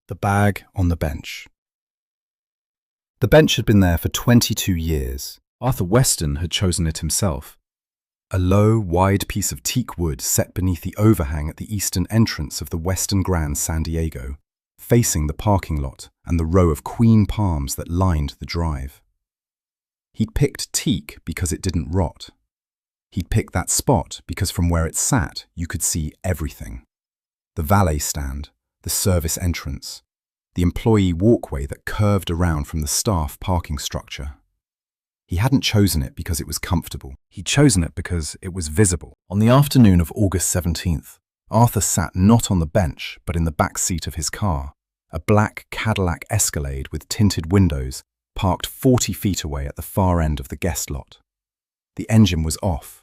The bag on the bench. The bench had been there for 22 years. Arthur Weston had chosen it himself. A low, wide piece of teak wood set beneath the overhang at the eastern entrance of the Western Grand San Diego, facing the parking lot and the row of queen palms that lined the drive. He'd picked teak because it didn't rot. He'd picked that spot because from where it sat, you could see everything. The valet stand, the service entrance, the employee walkway that curved around from the staff parking structure. He hadn't chosen it because it was comfortable. He'd chosen it because it was visible. On the afternoon of August 17th, Arthur sat not on the bench but in the back seat of his car, a black Cadillac Escalade with tinted windows parked 40 feet away at the far end of the guest lot. The engine was off.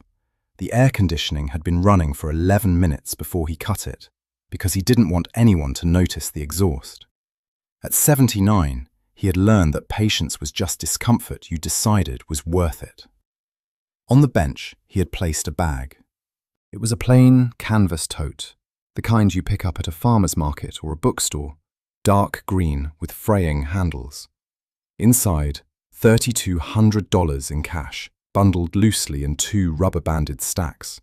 The air conditioning had been running for 11 minutes before he cut it, because he didn't want anyone to notice the exhaust. At 79, he had learned that patience was just discomfort you decided was worth it. On the bench, he had placed a bag. It was a plain canvas tote, the kind you pick up at a farmer's market or a bookstore, dark green with fraying handles. Inside, $3,200 in cash, bundled loosely in 2 rubber-banded stacks.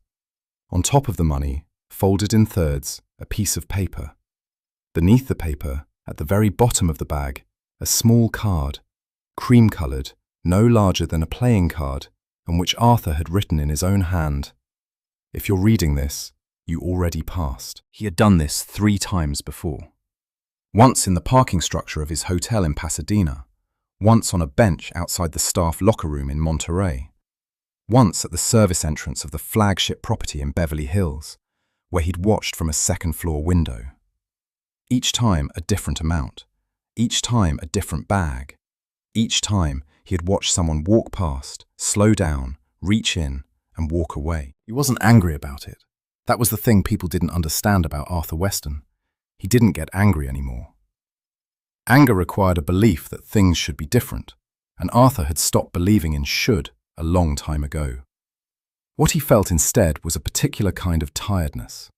On top of the money, folded in thirds, a piece of paper. Beneath the paper, at the very bottom of the bag, a small card, cream-coloured, no larger than a playing card, on which Arthur had written in his own hand, "If you're reading this, you already passed." He had done this 3 times before. Once in the parking structure of his hotel in Pasadena, once on a bench outside the staff locker room in Monterey, once at the service entrance of the flagship property in Beverly Hills, where he'd watched from a second-floor window. Each time a different amount. Each time a different bag. Each time he had watched someone walk past, slow down, reach in, and walk away. He wasn't angry about it. That was the thing people didn't understand about Arthur Weston. He didn't get angry anymore. Anger required a belief that things should be different, and Arthur had stopped believing in should a long time ago. What he felt instead was a particular kind of tiredness.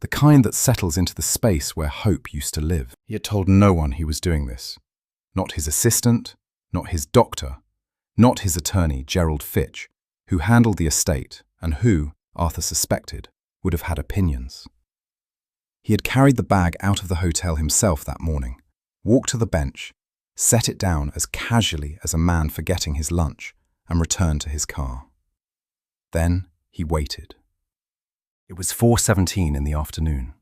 The kind that settles into the space where hope used to live. He had told no one he was doing this. Not his assistant, not his doctor, not his attorney, Gerald Fitch, who handled the estate and who, Arthur suspected, would have had opinions. He had carried the bag out of the hotel himself that morning, walked to the bench, set it down as casually as a man forgetting his lunch, and returned to his car. Then he waited. It was 4:17 in the afternoon.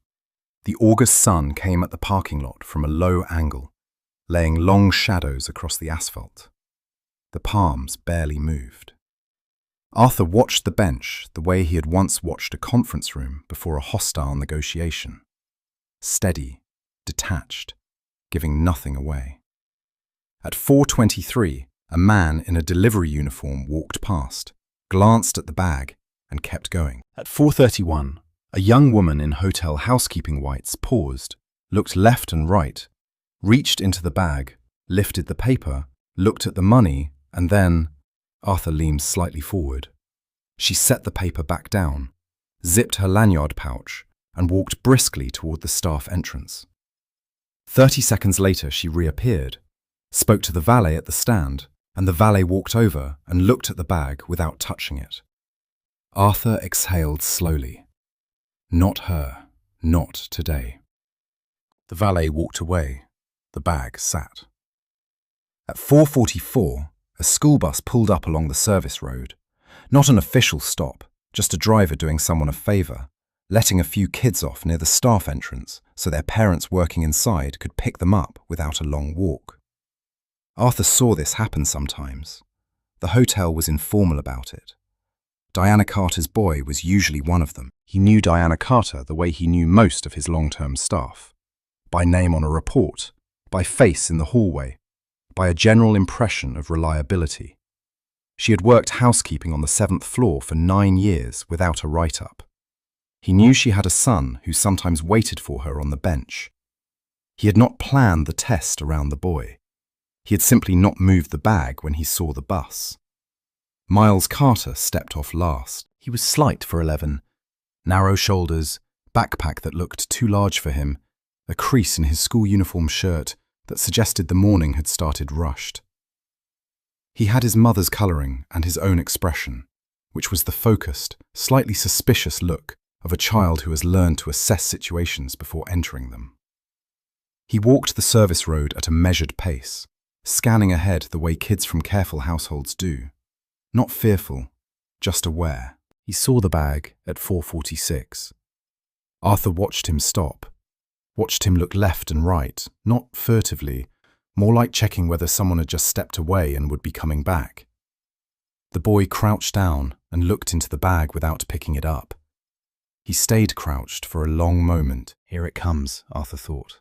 The August sun came at the parking lot from a low angle, laying long shadows across the asphalt. The palms barely moved. Arthur watched the bench the way he had once watched a conference room before a hostile negotiation. Steady, detached, giving nothing away. At 4:23, a man in a delivery uniform walked past, glanced at the bag, and kept going. At 4:31, a young woman in hotel housekeeping whites paused, looked left and right, reached into the bag, lifted the paper, looked at the money, and then, Arthur leaned slightly forward. She set the paper back down, zipped her lanyard pouch, and walked briskly toward the staff entrance. 30 seconds later, she reappeared, spoke to the valet at the stand, and the valet walked over and looked at the bag without touching it. Arthur exhaled slowly. Not her, not today. The valet walked away. The bag sat. At 4:44, a school bus pulled up along the service road. Not an official stop, just a driver doing someone a favor, letting a few kids off near the staff entrance so their parents working inside could pick them up without a long walk. Arthur saw this happen sometimes. The hotel was informal about it. Diana Carter's boy was usually one of them. He knew Diana Carter the way he knew most of his long-term staff. By name on a report, by face in the hallway, by a general impression of reliability. She had worked housekeeping on the 7th floor for 9 years without a write-up. He knew she had a son who sometimes waited for her on the bench. He had not planned the test around the boy. He had simply not moved the bag when he saw the bus. Miles Carter stepped off last. He was slight for 11. Narrow shoulders, backpack that looked too large for him, a crease in his school uniform shirt that suggested the morning had started rushed. He had his mother's colouring and his own expression, which was the focused, slightly suspicious look of a child who has learned to assess situations before entering them. He walked the service road at a measured pace, scanning ahead the way kids from careful households do. Not fearful, just aware. He saw the bag at 4:46. Arthur watched him stop, watched him look left and right, not furtively, more like checking whether someone had just stepped away and would be coming back. The boy crouched down and looked into the bag without picking it up. He stayed crouched for a long moment. Here it comes, Arthur thought.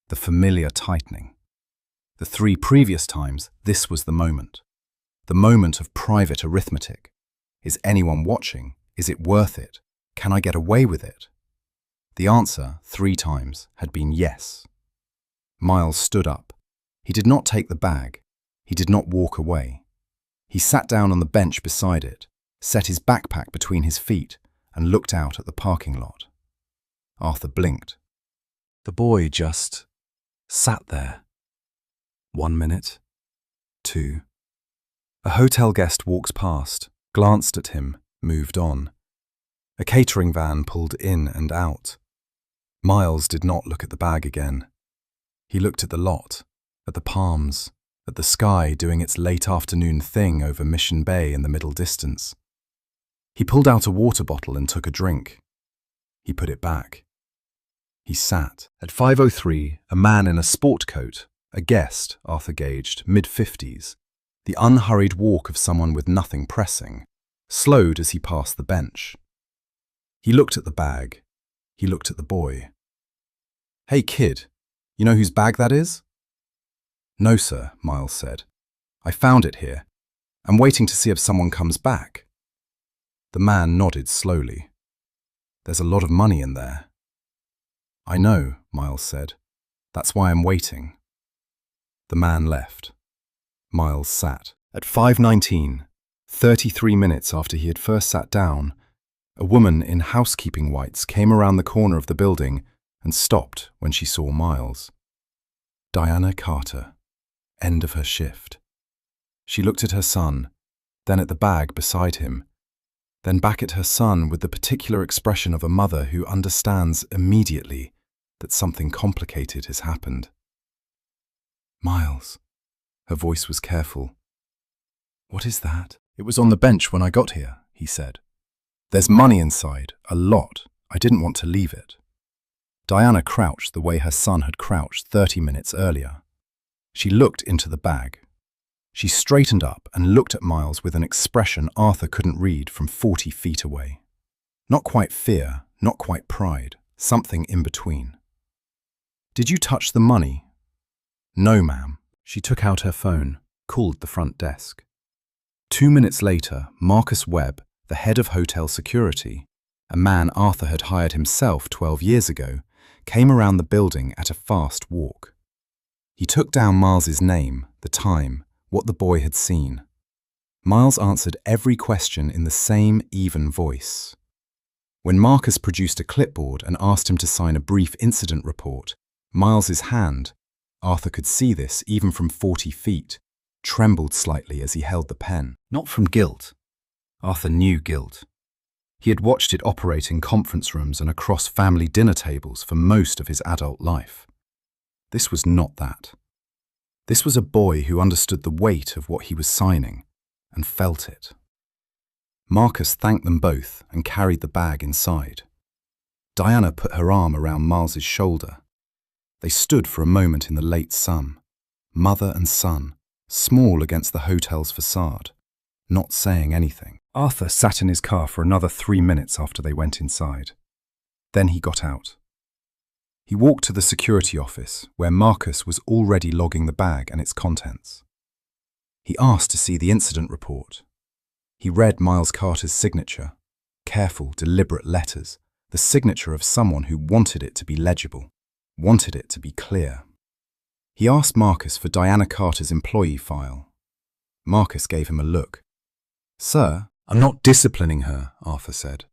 The familiar tightening. The 3 previous times, this was the moment. The moment of private arithmetic. Is anyone watching? Is it worth it? Can I get away with it? The answer, 3 times, had been yes. Miles stood up. He did not take the bag. He did not walk away. He sat down on the bench beside it, set his backpack between his feet, and looked out at the parking lot. Arthur blinked. The boy just sat there. 1 minute. 2. A hotel guest walked past, glanced at him, moved on. A catering van pulled in and out. Miles did not look at the bag again. He looked at the lot, at the palms, at the sky doing its late afternoon thing over Mission Bay in the middle distance. He pulled out a water bottle and took a drink. He put it back. He sat. At 5:03, a man in a sport coat, a guest, Arthur gauged, mid-50s, the unhurried walk of someone with nothing pressing, slowed as he passed the bench. He looked at the bag. He looked at the boy. Hey kid, you know whose bag that is? No sir, Miles said. I found it here. I'm waiting to see if someone comes back. The man nodded slowly. There's a lot of money in there. I know, Miles said. That's why I'm waiting. The man left. Miles sat. At 5:19, 33 minutes after he had first sat down, a woman in housekeeping whites came around the corner of the building and stopped when she saw Miles. Diana Carter. End of her shift. She looked at her son, then at the bag beside him, then back at her son with the particular expression of a mother who understands immediately that something complicated has happened. Miles. Her voice was careful. What is that? It was on the bench when I got here, he said. There's money inside, a lot. I didn't want to leave it. Diana crouched the way her son had crouched 30 minutes earlier. She looked into the bag. She straightened up and looked at Miles with an expression Arthur couldn't read from 40 feet away. Not quite fear, not quite pride, something in between. Did you touch the money? No, ma'am. She took out her phone, called the front desk. 2 minutes later, Marcus Webb, the head of hotel security, a man Arthur had hired himself 12 years ago, came around the building at a fast walk. He took down Miles's name, the time, what the boy had seen. Miles answered every question in the same even voice. When Marcus produced a clipboard and asked him to sign a brief incident report, Miles's hand, Arthur could see this even from 40 feet, trembled slightly as he held the pen. Not from guilt. Arthur knew guilt. He had watched it operate in conference rooms and across family dinner tables for most of his adult life. This was not that. This was a boy who understood the weight of what he was signing and felt it. Marcus thanked them both and carried the bag inside. Diana put her arm around Miles's shoulder. They stood for a moment in the late sun, mother and son, small against the hotel's facade, not saying anything. Arthur sat in his car for another 3 minutes after they went inside. Then he got out. He walked to the security office, where Marcus was already logging the bag and its contents. He asked to see the incident report. He read Miles Carter's signature, careful, deliberate letters, the signature of someone who wanted it to be legible, wanted it to be clear. He asked Marcus for Diana Carter's employee file. Marcus gave him a look. Sir, I'm not disciplining her, Arthur said.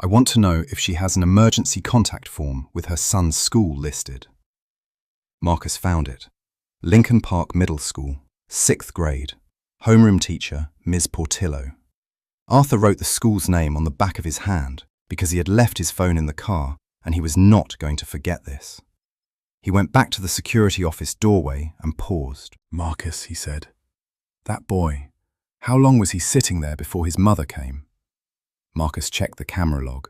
I want to know if she has an emergency contact form with her son's school listed. Marcus found it. Lincoln Park Middle School, 6th grade. Homeroom teacher, Ms. Portillo. Arthur wrote the school's name on the back of his hand because he had left his phone in the car and he was not going to forget this. He went back to the security office doorway and paused. Marcus, he said. That boy, how long was he sitting there before his mother came? Marcus checked the camera log.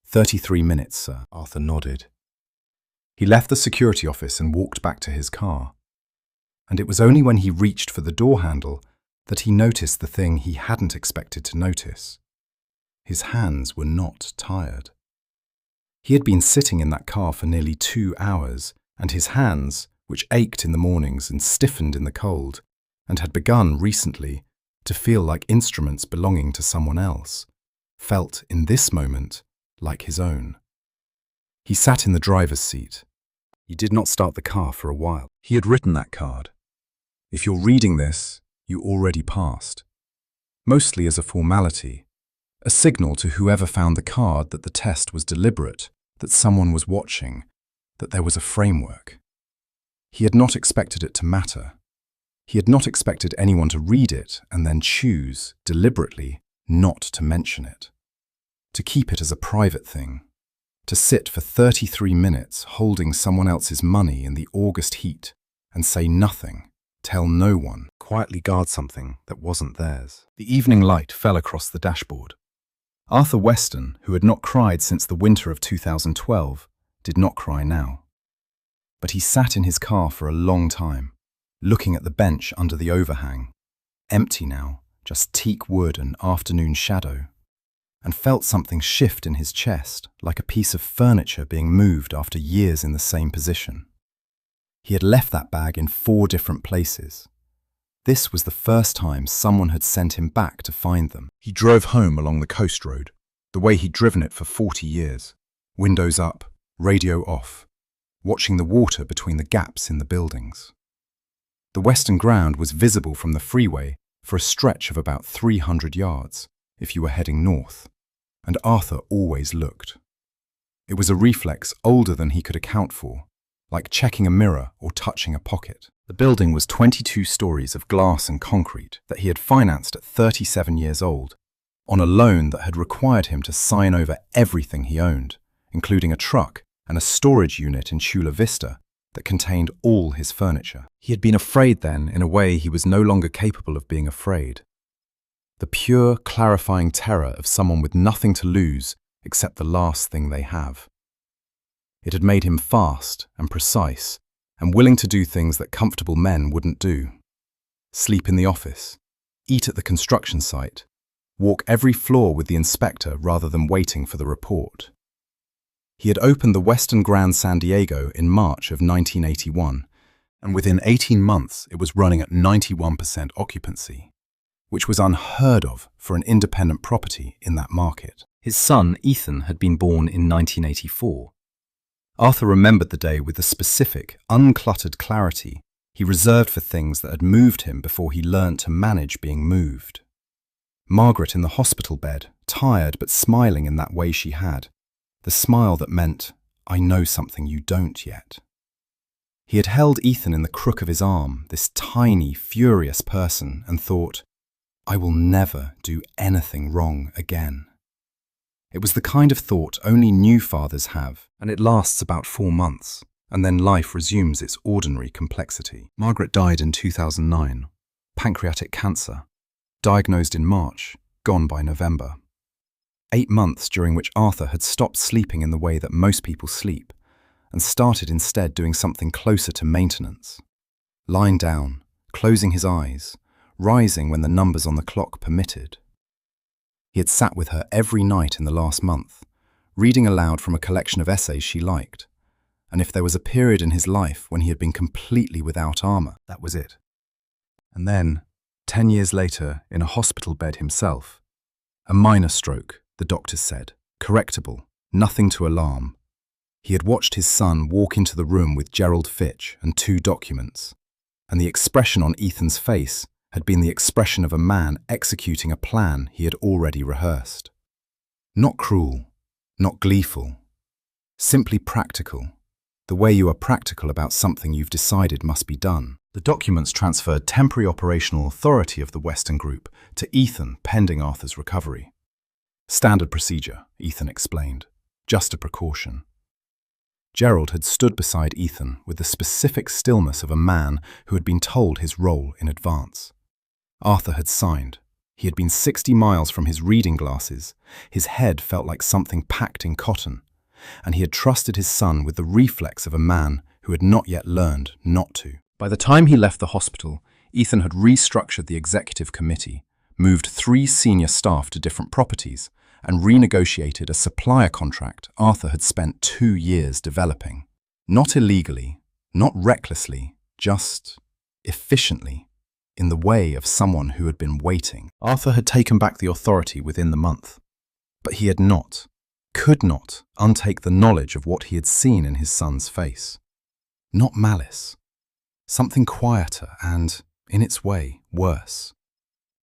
33 minutes, sir. Arthur nodded. He left the security office and walked back to his car. And it was only when he reached for the door handle that he noticed the thing he hadn't expected to notice. His hands were not tired. He had been sitting in that car for nearly 2 hours, and his hands, which ached in the mornings and stiffened in the cold, and had begun recently to feel like instruments belonging to someone else, felt in this moment like his own. He sat in the driver's seat. He did not start the car for a while. He had written that card. If you're reading this, you already passed. Mostly as a formality, a signal to whoever found the card that the test was deliberate, that someone was watching, that there was a framework. He had not expected it to matter. He had not expected anyone to read it and then choose, deliberately, not to mention it. To keep it as a private thing. To sit for 33 minutes holding someone else's money in the August heat and say nothing, tell no one, quietly guard something that wasn't theirs. The evening light fell across the dashboard. Arthur Weston, who had not cried since the winter of 2012, did not cry now. But he sat in his car for a long time, looking at the bench under the overhang, empty now, just teak wood and afternoon shadow, and felt something shift in his chest, like a piece of furniture being moved after years in the same position. He had left that bag in 4 different places. This was the first time someone had sent him back to find them. He drove home along the coast road, the way he'd driven it for 40 years, windows up, radio off, watching the water between the gaps in the buildings. The western ground was visible from the freeway for a stretch of about 300 yards if you were heading north, and Arthur always looked. It was a reflex older than he could account for, like checking a mirror or touching a pocket. The building was 22 stories of glass and concrete that he had financed at 37 years old, on a loan that had required him to sign over everything he owned, including a truck and a storage unit in Chula Vista that contained all his furniture. He had been afraid then in a way he was no longer capable of being afraid. The pure, clarifying terror of someone with nothing to lose except the last thing they have. It had made him fast and precise and willing to do things that comfortable men wouldn't do. Sleep in the office, eat at the construction site, walk every floor with the inspector rather than waiting for the report. He had opened the Western Grand San Diego in March of 1981, and within 18 months it was running at 91% occupancy, which was unheard of for an independent property in that market. His son, Ethan, had been born in 1984. Arthur remembered the day with the specific, uncluttered clarity he reserved for things that had moved him before he learnt to manage being moved. Margaret in the hospital bed, tired but smiling in that way she had, the smile that meant, I know something you don't yet. He had held Ethan in the crook of his arm, this tiny, furious person, and thought, I will never do anything wrong again. It was the kind of thought only new fathers have, and it lasts about 4 months, and then life resumes its ordinary complexity. Margaret died in 2009, pancreatic cancer, diagnosed in March, gone by November. 8 months during which Arthur had stopped sleeping in the way that most people sleep, and started instead doing something closer to maintenance. Lying down, closing his eyes, rising when the numbers on the clock permitted. He had sat with her every night in the last month, reading aloud from a collection of essays she liked, and if there was a period in his life when he had been completely without armour, that was it. And then, 10 years later, in a hospital bed himself, a minor stroke, the doctors said, correctable, nothing to alarm. He had watched his son walk into the room with Gerald Fitch and 2 documents, and the expression on Ethan's face had been the expression of a man executing a plan he had already rehearsed. Not cruel, not gleeful, simply practical, The way you are practical about something you've decided must be done. The documents transferred temporary operational authority of the Western Group to Ethan pending Arthur's recovery. Standard procedure, Ethan explained. Just a precaution. Gerald had stood beside Ethan with the specific stillness of a man who had been told his role in advance. Arthur had signed. He had been 60 miles from his reading glasses. His head felt like something packed in cotton, and he had trusted his son with the reflex of a man who had not yet learned not to. By the time he left the hospital, Ethan had restructured the executive committee, moved 3 senior staff to different properties, and renegotiated a supplier contract Arthur had spent 2 years developing. Not illegally, not recklessly, just efficiently, in the way of someone who had been waiting. Arthur had taken back the authority within the month, but he had not, could not, untake the knowledge of what he had seen in his son's face. Not malice. Something quieter and, in its way, worse.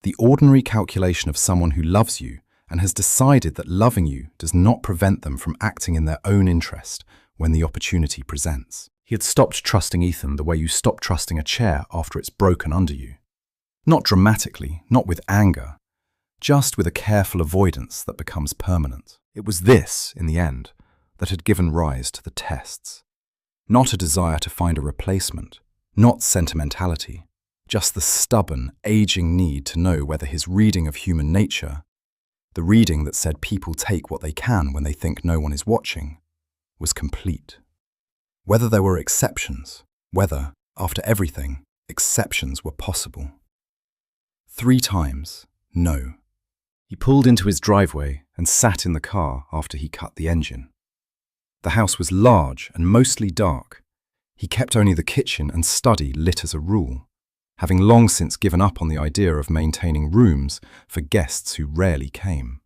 The ordinary calculation of someone who loves you and has decided that loving you does not prevent them from acting in their own interest when the opportunity presents. He had stopped trusting Ethan the way you stop trusting a chair after it's broken under you. Not dramatically, not with anger, just with a careful avoidance that becomes permanent. It was this, in the end, that had given rise to the tests. Not a desire to find a replacement, not sentimentality, just the stubborn, aging need to know whether his reading of human nature, the reading that said people take what they can when they think no one is watching, was complete. Whether there were exceptions, whether, after everything, exceptions were possible. 3 times, no. He pulled into his driveway and sat in the car after he cut the engine. The house was large and mostly dark. He kept only the kitchen and study lit as a rule, having long since given up on the idea of maintaining rooms for guests who rarely came.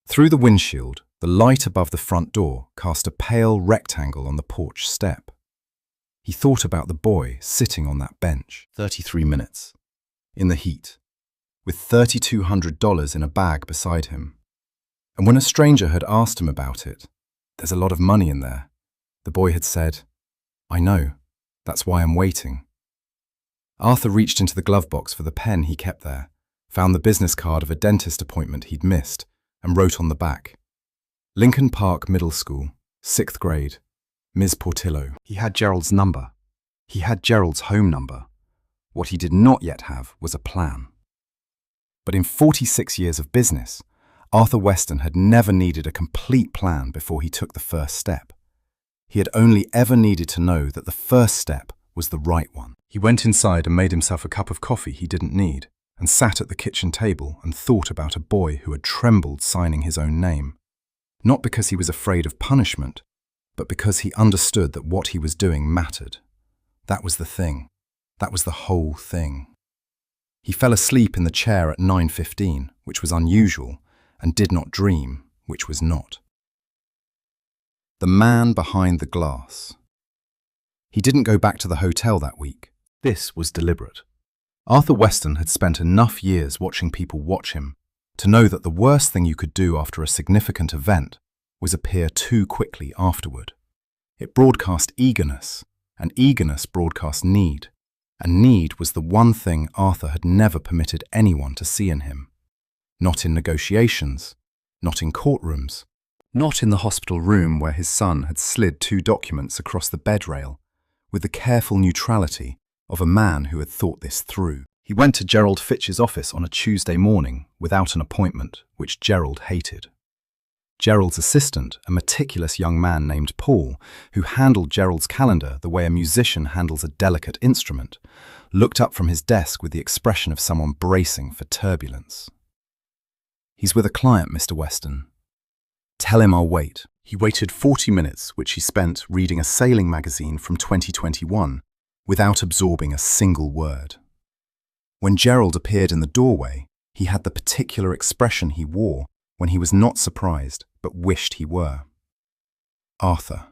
Through the windshield, the light above the front door cast a pale rectangle on the porch step. He thought about the boy sitting on that bench. 33 minutes. In the heat, with $3,200 in a bag beside him. And when a stranger had asked him about it, "There's a lot of money in there," the boy had said, "I know, that's why I'm waiting." Arthur reached into the glove box for the pen he kept there, found the business card of a dentist appointment he'd missed, and wrote on the back, "Lincoln Park Middle School, 6th grade, Ms. Portillo." He had Gerald's number. He had Gerald's home number. What he did not yet have was a plan. But in 46 years of business, Arthur Weston had never needed a complete plan before he took the first step. He had only ever needed to know that the first step was the right one. He went inside and made himself a cup of coffee he didn't need, and sat at the kitchen table and thought about a boy who had trembled signing his own name. Not because he was afraid of punishment, but because he understood that what he was doing mattered. That was the thing. That was the whole thing. He fell asleep in the chair at 9:15, which was unusual, and did not dream, which was not. The man behind the glass. He didn't go back to the hotel that week. This was deliberate. Arthur Weston had spent enough years watching people watch him to know that the worst thing you could do after a significant event was appear too quickly afterward. It broadcast eagerness, and eagerness broadcast need, and need was the one thing Arthur had never permitted anyone to see in him. Not in negotiations, not in courtrooms, not in the hospital room where his son had slid 2 documents across the bed rail, with the careful neutrality of a man who had thought this through. He went to Gerald Fitch's office on a Tuesday morning without an appointment, which Gerald hated. Gerald's assistant, a meticulous young man named Paul, who handled Gerald's calendar the way a musician handles a delicate instrument, looked up from his desk with the expression of someone bracing for turbulence. "He's with a client, Mr. Weston. Tell him I'll wait." He waited 40 minutes, which he spent reading a sailing magazine from 2021, without absorbing a single word. When Gerald appeared in the doorway, he had the particular expression he wore when he was not surprised but wished he were. "Arthur,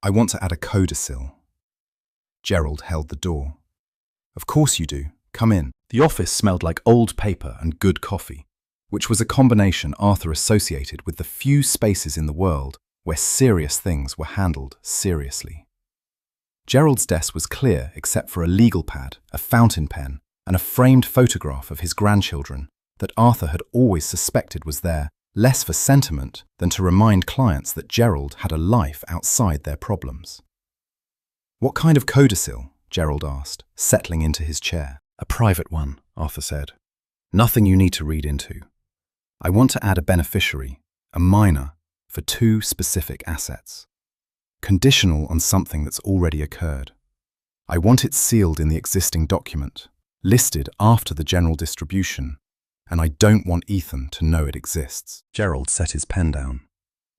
I want to add a codicil." Gerald held the door. "Of course you do. Come in." The office smelled like old paper and good coffee, which was a combination Arthur associated with the few spaces in the world where serious things were handled seriously. Gerald's desk was clear except for a legal pad, a fountain pen, and a framed photograph of his grandchildren that Arthur had always suspected was there, less for sentiment than to remind clients that Gerald had a life outside their problems. "What kind of codicil?" Gerald asked, settling into his chair. "A private one," Arthur said. "Nothing you need to read into. I want to add a beneficiary, a minor, for 2 specific assets. Conditional on something that's already occurred. I want it sealed in the existing document, listed after the general distribution, and I don't want Ethan to know it exists." Gerald set his pen down.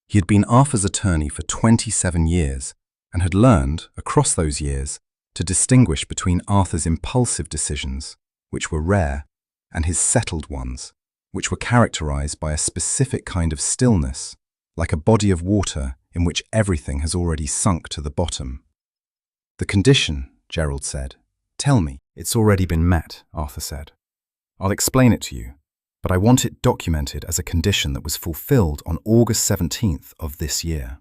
He had been Arthur's attorney for 27 years and had learned, across those years, to distinguish between Arthur's impulsive decisions, which were rare, and his settled ones, which were characterized by a specific kind of stillness, like a body of water in which everything has already sunk to the bottom. "The condition," Gerald said. "Tell me." "It's already been met," Arthur said. "I'll explain it to you, but I want it documented as a condition that was fulfilled on August 17th of this year.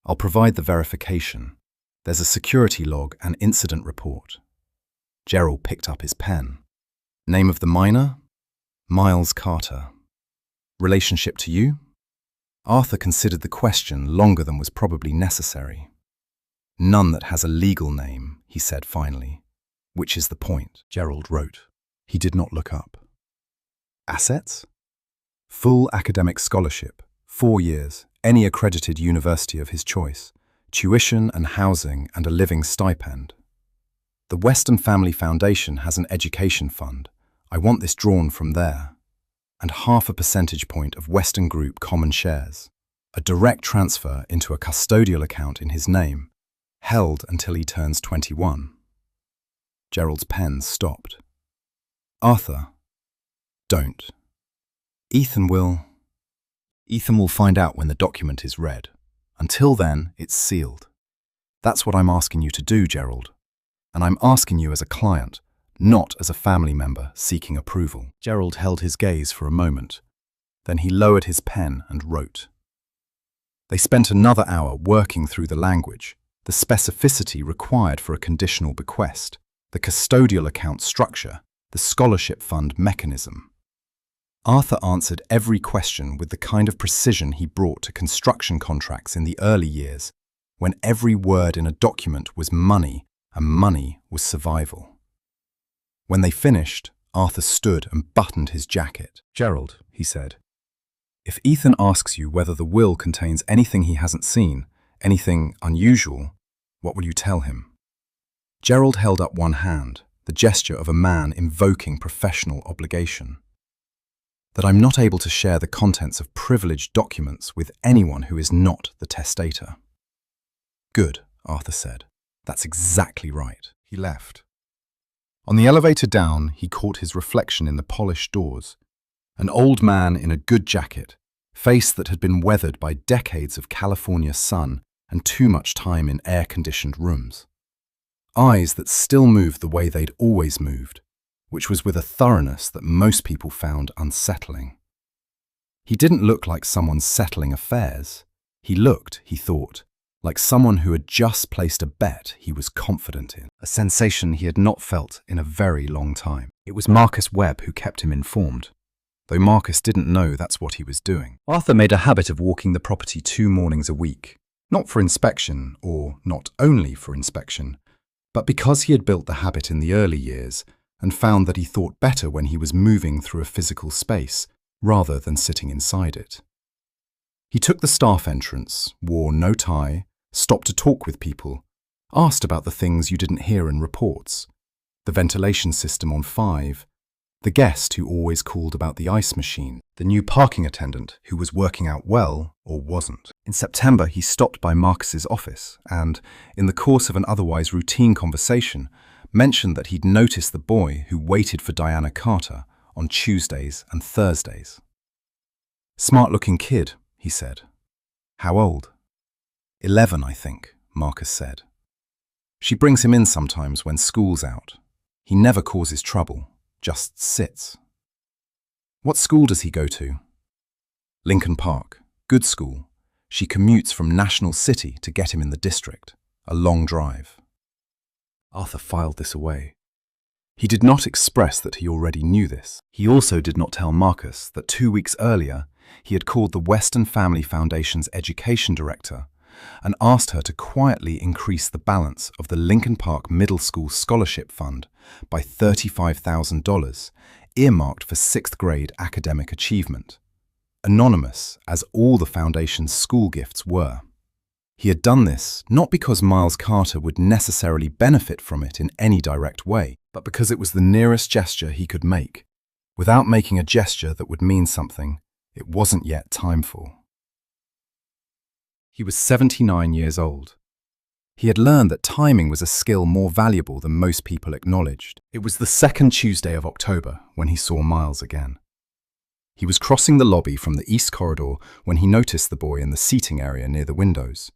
I'll provide the verification. There's a security log and incident report." Gerald picked up his pen. "Name of the minor? Miles Carter. Relationship to you?" Arthur considered the question longer than was probably necessary. "None that has a legal name," he said finally. "Which is the point," Gerald wrote. He did not look up. "Assets? Full academic scholarship, 4 years, any accredited university of his choice, tuition and housing and a living stipend. The Western Family Foundation has an education fund. I want this drawn from there. And 0.5 percentage point of Western Group common shares. A direct transfer into a custodial account in his name, held until he turns 21. Gerald's pen stopped. "Arthur, don't. Ethan will find out when the document is read. Until then, it's sealed. That's what I'm asking you to do, Gerald. And I'm asking you as a client, not as a family member seeking approval." Gerald held his gaze for a moment. Then he lowered his pen and wrote. They spent another hour working through the language, the specificity required for a conditional bequest, the custodial account structure, the scholarship fund mechanism. Arthur answered every question with the kind of precision he brought to construction contracts in the early years, when every word in a document was money and money was survival. When they finished, Arthur stood and buttoned his jacket. "Gerald," he said, "if Ethan asks you whether the will contains anything he hasn't seen, anything unusual, what will you tell him?" Gerald held up one hand, the gesture of a man invoking professional obligation. "That I'm not able to share the contents of privileged documents with anyone who is not the testator." "Good," Arthur said. "That's exactly right." He left. On the elevator down, he caught his reflection in the polished doors. An old man in a good jacket, face that had been weathered by decades of California sun and too much time in air-conditioned rooms. Eyes that still moved the way they'd always moved, which was with a thoroughness that most people found unsettling. He didn't look like someone settling affairs. He looked, he thought, like someone who had just placed a bet he was confident in, a sensation he had not felt in a very long time. It was Marcus Webb who kept him informed, though Marcus didn't know that's what he was doing. Arthur made a habit of walking the property 2 mornings a week, not for inspection, or not only for inspection, but because he had built the habit in the early years and found that he thought better when he was moving through a physical space rather than sitting inside it. He took the staff entrance, wore no tie, stopped to talk with people, asked about the things you didn't hear in reports, the ventilation system on 5, the guest who always called about the ice machine, the new parking attendant who was working out well or wasn't. In September, he stopped by Marcus's office and, in the course of an otherwise routine conversation, mentioned that he'd noticed the boy who waited for Diana Carter on Tuesdays and Thursdays. "Smart-looking kid," he said. "How old?" 11, I think, Marcus said. "She brings him in sometimes when school's out. He never causes trouble, just sits." "What school does he go to?" "Lincoln Park. Good school. She commutes from National City to get him in the district, a long drive. Arthur filed this away. He did not express that he already knew this. He also did not tell Marcus that 2 weeks earlier he had called the Western Family Foundation's education director and asked her to quietly increase the balance of the Lincoln Park Middle School Scholarship Fund by $35,000, earmarked for 6th grade academic achievement, anonymous as all the foundation's school gifts were. He had done this not because Miles Carter would necessarily benefit from it in any direct way, but because it was the nearest gesture he could make. Without making a gesture that would mean something, it wasn't yet time for. He was 79 years old. He had learned that timing was a skill more valuable than most people acknowledged. It was the second Tuesday of October when he saw Miles again. He was crossing the lobby from the east corridor when he noticed the boy in the seating area near the windows,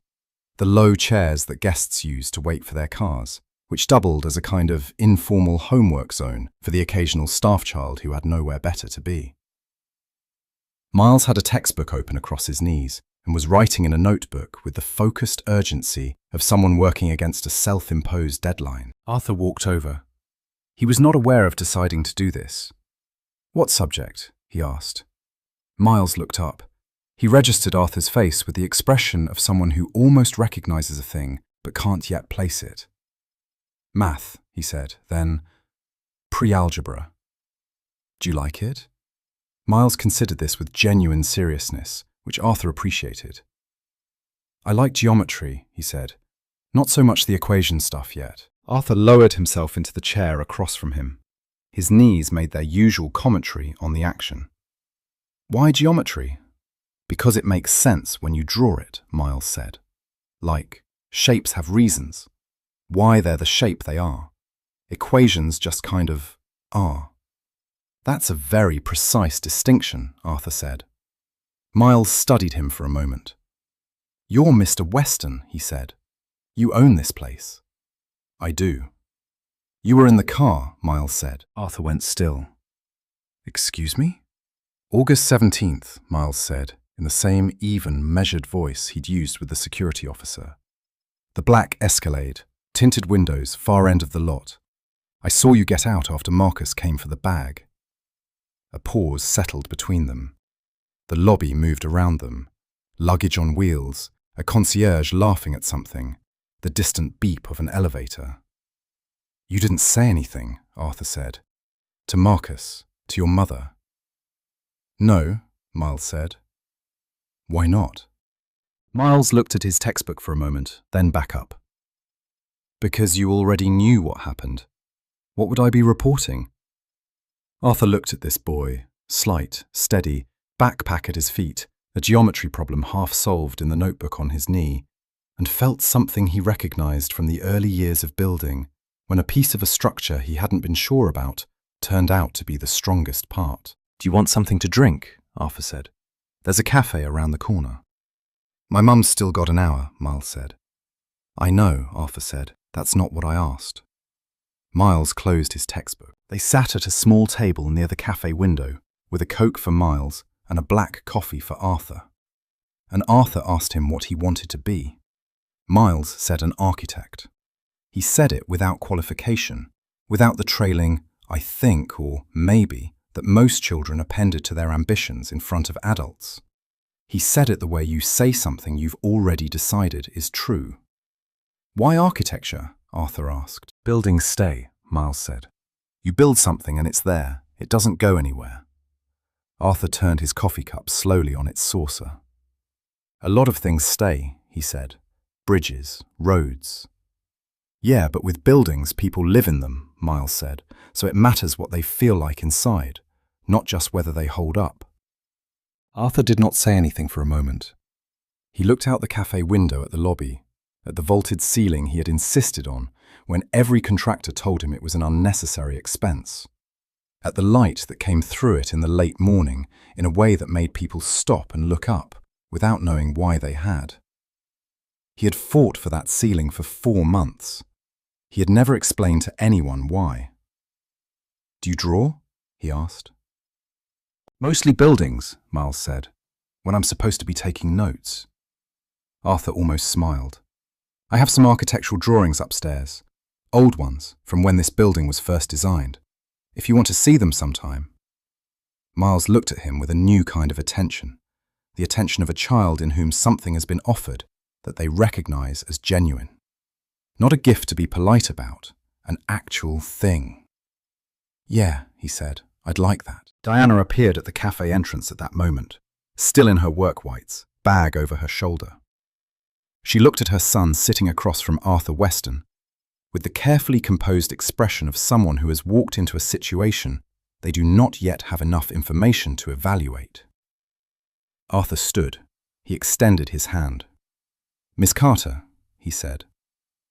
the low chairs that guests used to wait for their cars, which doubled as a kind of informal homework zone for the occasional staff child who had nowhere better to be. Miles had a textbook open across his knees and was writing in a notebook with the focused urgency of someone working against a self-imposed deadline. Arthur walked over. He was not aware of deciding to do this. "What subject?" he asked. Miles looked up. He registered Arthur's face with the expression of someone who almost recognizes a thing but can't yet place it. "Math," he said, then, "pre-algebra. Do you like it?" Miles considered this with genuine seriousness, which Arthur appreciated. "I like geometry," he said. "Not so much the equation stuff yet." Arthur lowered himself into the chair across from him. His knees made their usual commentary on the action. "Why geometry?" "Because it makes sense when you draw it," Miles said. "Like, shapes have reasons. Why they're the shape they are. Equations just kind of are." "That's a very precise distinction," Arthur said. Miles studied him for a moment. "You're Mr. Weston," he said. "You own this place." "I do." "You were in the car," Miles said. Arthur went still. "Excuse me?" "August 17th, Miles said, in the same even, measured voice he'd used with the security officer. "The black Escalade, tinted windows, far end of the lot. I saw you get out after Marcus came for the bag." A pause settled between them. The lobby moved around them. Luggage on wheels, a concierge laughing at something, the distant beep of an elevator. "You didn't say anything," Arthur said. "To Marcus, to your mother." "No," Miles said. "Why not?" Miles looked at his textbook for a moment, then back up. "Because you already knew what happened. What would I be reporting?" Arthur looked at this boy, slight, steady, backpack at his feet, a geometry problem half solved in the notebook on his knee, and felt something he recognized from the early years of building, when a piece of a structure he hadn't been sure about turned out to be the strongest part. "Do you want something to drink?" Arthur said. "There's a cafe around the corner." "My mum's still got an hour," Miles said. "I know," Arthur said. "That's not what I asked." Miles closed his textbook. They sat at a small table near the cafe window, with a Coke for Miles and a black coffee for Arthur. And Arthur asked him what he wanted to be. Miles said an architect. He said it without qualification, without the trailing "I think" or "maybe" that most children appended to their ambitions in front of adults. He said it the way you say something you've already decided is true. "Why architecture?" Arthur asked. "Buildings stay," Miles said. "You build something and it's there. It doesn't go anywhere." Arthur turned his coffee cup slowly on its saucer. "A lot of things stay," he said. "Bridges, roads." "Yeah, but with buildings, people live in them," Miles said, "so it matters what they feel like inside, not just whether they hold up." Arthur did not say anything for a moment. He looked out the cafe window at the lobby, at the vaulted ceiling he had insisted on when every contractor told him it was an unnecessary expense, at the light that came through it in the late morning in a way that made people stop and look up without knowing why they had. He had fought for that ceiling for 4 months. He had never explained to anyone why. "Do you draw?" he asked. "Mostly buildings," Miles said, "when I'm supposed to be taking notes." Arthur almost smiled. I have some architectural drawings upstairs. Old ones, from when this building was first designed. If you want to see them sometime. Miles looked at him with a new kind of attention. The attention of a child in whom something has been offered that they recognize as genuine. Not a gift to be polite about, an actual thing. Yeah, he said, I'd like that. Diana appeared at the cafe entrance at that moment, still in her work whites, bag over her shoulder. She looked at her son sitting across from Arthur Weston, with the carefully composed expression of someone who has walked into a situation they do not yet have enough information to evaluate. Arthur stood. He extended his hand. Miss Carter, he said,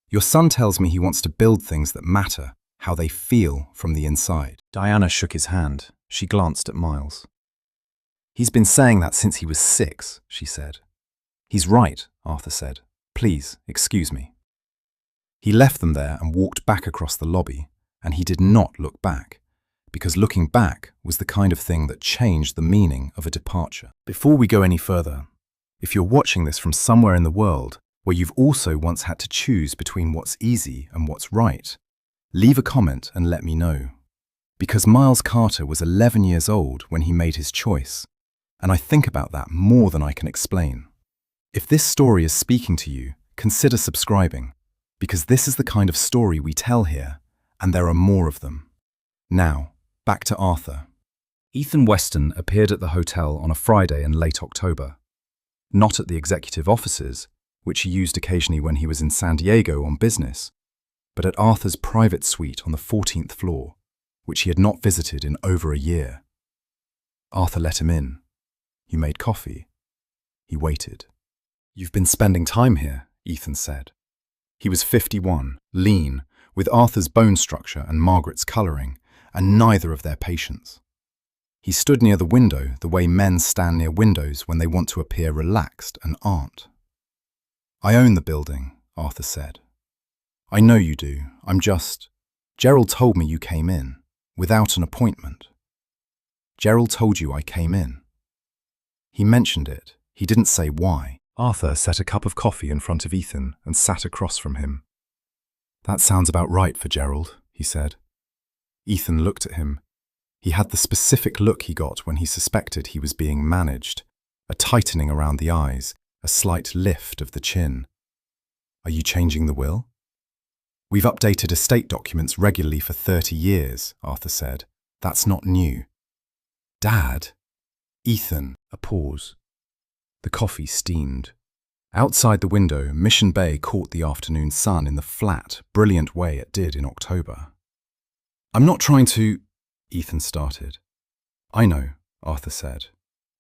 your son tells me he wants to build things that matter, how they feel from the inside. Diana shook his hand. She glanced at Miles. He's been saying that since he was 6, she said. He's right, Arthur said. Please, excuse me. He left them there and walked back across the lobby, and he did not look back, because looking back was the kind of thing that changed the meaning of a departure. Before we go any further, if you're watching this from somewhere in the world where you've also once had to choose between what's easy and what's right, leave a comment and let me know. Because Miles Carter was 11 years old when he made his choice, and I think about that more than I can explain. If this story is speaking to you, consider subscribing, because this is the kind of story we tell here, and there are more of them. Now, back to Arthur. Ethan Weston appeared at the hotel on a Friday in late October. Not at the executive offices, which he used occasionally when he was in San Diego on business, but at Arthur's private suite on the 14th floor, which he had not visited in over a year. Arthur let him in. He made coffee. He waited. You've been spending time here, Ethan said. He was 51, lean, with Arthur's bone structure and Margaret's colouring, and neither of their patience. He stood near the window the way men stand near windows when they want to appear relaxed and aren't. I own the building, Arthur said. I know you do, Gerald told me you came in, without an appointment. Gerald told you I came in. He mentioned it, he didn't say why. Arthur set a cup of coffee in front of Ethan and sat across from him. That sounds about right for Gerald, he said. Ethan looked at him. He had the specific look he got when he suspected he was being managed, a tightening around the eyes, a slight lift of the chin. Are you changing the will? We've updated estate documents regularly for 30 years, Arthur said. That's not new. Dad? Ethan, a pause. The coffee steamed. Outside the window, Mission Bay caught the afternoon sun in the flat, brilliant way it did in October. I'm not trying to... Ethan started. I know, Arthur said,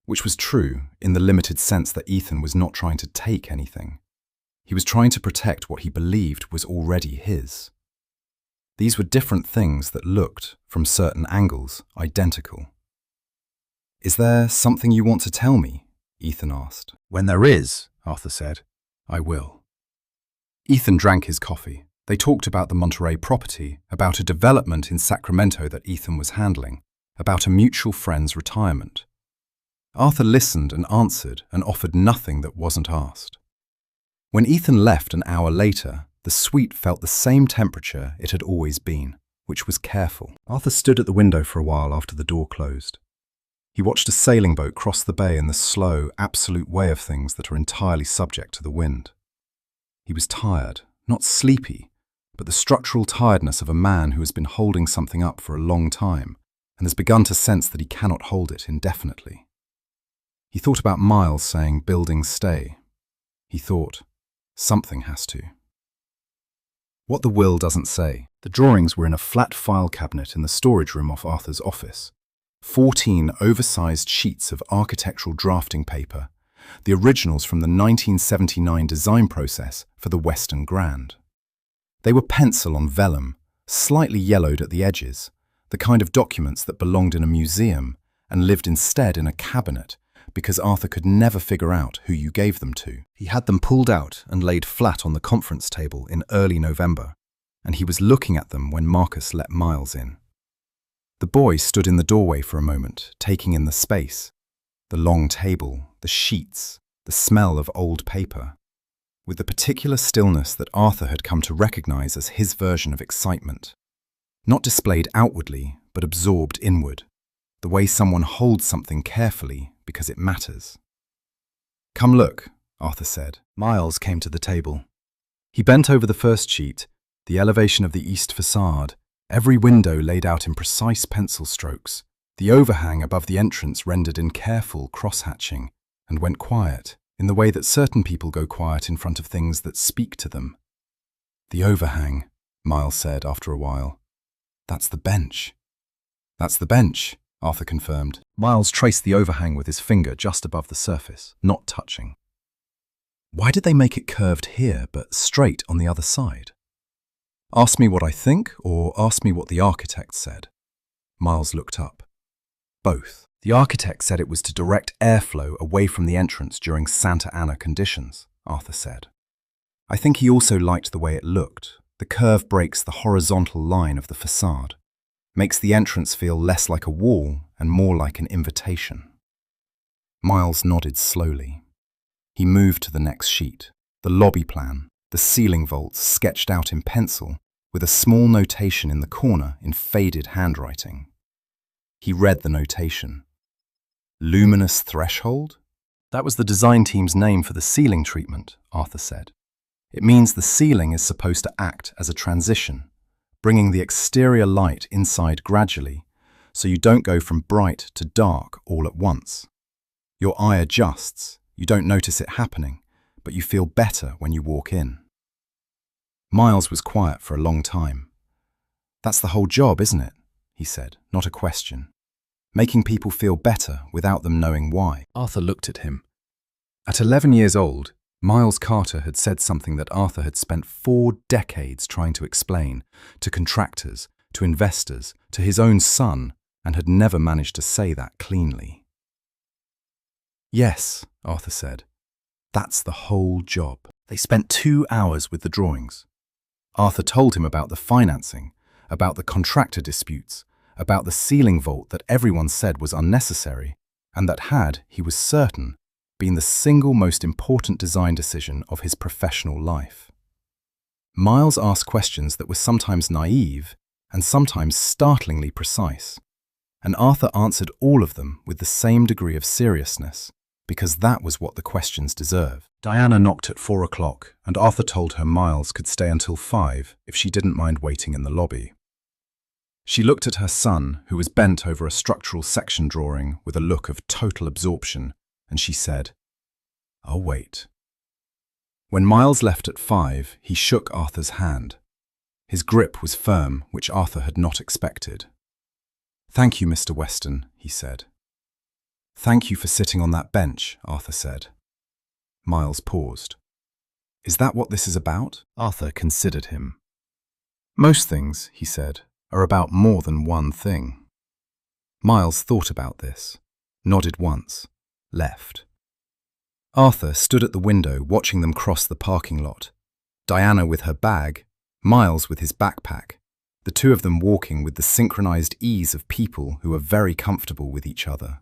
which was true in the limited sense that Ethan was not trying to take anything. He was trying to protect what he believed was already his. These were different things that looked, from certain angles, identical. Is there something you want to tell me? Ethan asked. When there is, Arthur said, I will. Ethan drank his coffee. They talked about the Monterey property, about a development in Sacramento that Ethan was handling, about a mutual friend's retirement. Arthur listened and answered and offered nothing that wasn't asked. When Ethan left an hour later, the suite felt the same temperature it had always been, which was careful. Arthur stood at the window for a while after the door closed. He watched a sailing boat cross the bay in the slow, absolute way of things that are entirely subject to the wind. He was tired, not sleepy, but the structural tiredness of a man who has been holding something up for a long time and has begun to sense that he cannot hold it indefinitely. He thought about Miles saying buildings stay. He thought, something has to. What the will doesn't say. The drawings were in a flat file cabinet in the storage room off Arthur's office. 14 oversized sheets of architectural drafting paper, the originals from the 1979 design process for the Western Grand. They were pencil on vellum, slightly yellowed at the edges, the kind of documents that belonged in a museum and lived instead in a cabinet because Arthur could never figure out who you gave them to. He had them pulled out and laid flat on the conference table in early November, and he was looking at them when Marcus let Miles in. The boy stood in the doorway for a moment, taking in the space, the long table, the sheets, the smell of old paper. with the particular stillness that Arthur had come to recognize as his version of excitement. Not displayed outwardly, but absorbed inward, the way someone holds something carefully because it matters. "Come look," Arthur said. Miles came to the table. He bent over the first sheet, the elevation of the east facade, every window laid out in precise pencil strokes, the overhang above the entrance rendered in careful cross-hatching, and went quiet, in the way that certain people go quiet in front of things that speak to them. "The overhang," Miles said after a while. "That's the bench." "That's the bench," Arthur confirmed. Miles traced the overhang with his finger just above the surface, not touching. "Why did they make it curved here, but straight on the other side?" "Ask me what I think, or ask me what the architect said." Miles looked up. "Both. The architect said it was to direct airflow away from the entrance during Santa Ana conditions," Arthur said. "I think he also liked the way it looked. The curve breaks the horizontal line of the facade, makes the entrance feel less like a wall and more like an invitation." Miles nodded slowly. He moved to the next sheet, the lobby plan, the ceiling vaults sketched out in pencil, with a small notation in the corner in faded handwriting. He read the notation. "Luminous threshold?" "That was the design team's name for the ceiling treatment," Arthur said. "It means the ceiling is supposed to act as a transition, bringing the exterior light inside gradually, so you don't go from bright to dark all at once. Your eye adjusts, you don't notice it happening, but you feel better when you walk in." Miles was quiet for a long time. "That's the whole job, isn't it?" he said, not a question. "Making people feel better without them knowing why." Arthur looked at him. At 11 years old, Miles Carter had said something that Arthur had spent 4 decades trying to explain to contractors, to investors, to his own son, and had never managed to say that cleanly. "Yes," Arthur said. "That's the whole job." They spent 2 hours with the drawings. Arthur told him about the financing, about the contractor disputes, about the ceiling vault that everyone said was unnecessary, and that had, he was certain, been the single most important design decision of his professional life. Miles asked questions that were sometimes naive and sometimes startlingly precise, and Arthur answered all of them with the same degree of seriousness, because that was what the questions deserve. Diana knocked at 4 o'clock, and Arthur told her Miles could stay until 5 if she didn't mind waiting in the lobby. She looked at her son, who was bent over a structural section drawing with a look of total absorption, and she said, "I'll wait." When Miles left at 5, he shook Arthur's hand. His grip was firm, which Arthur had not expected. "Thank you, Mr. Weston," he said. "Thank you for sitting on that bench," Arthur said. Miles paused. "Is that what this is about?" Arthur considered him. "Most things," he said, "are about more than one thing." Miles thought about this, nodded once, left. Arthur stood at the window watching them cross the parking lot, Diana with her bag, Miles with his backpack, the two of them walking with the synchronized ease of people who are very comfortable with each other.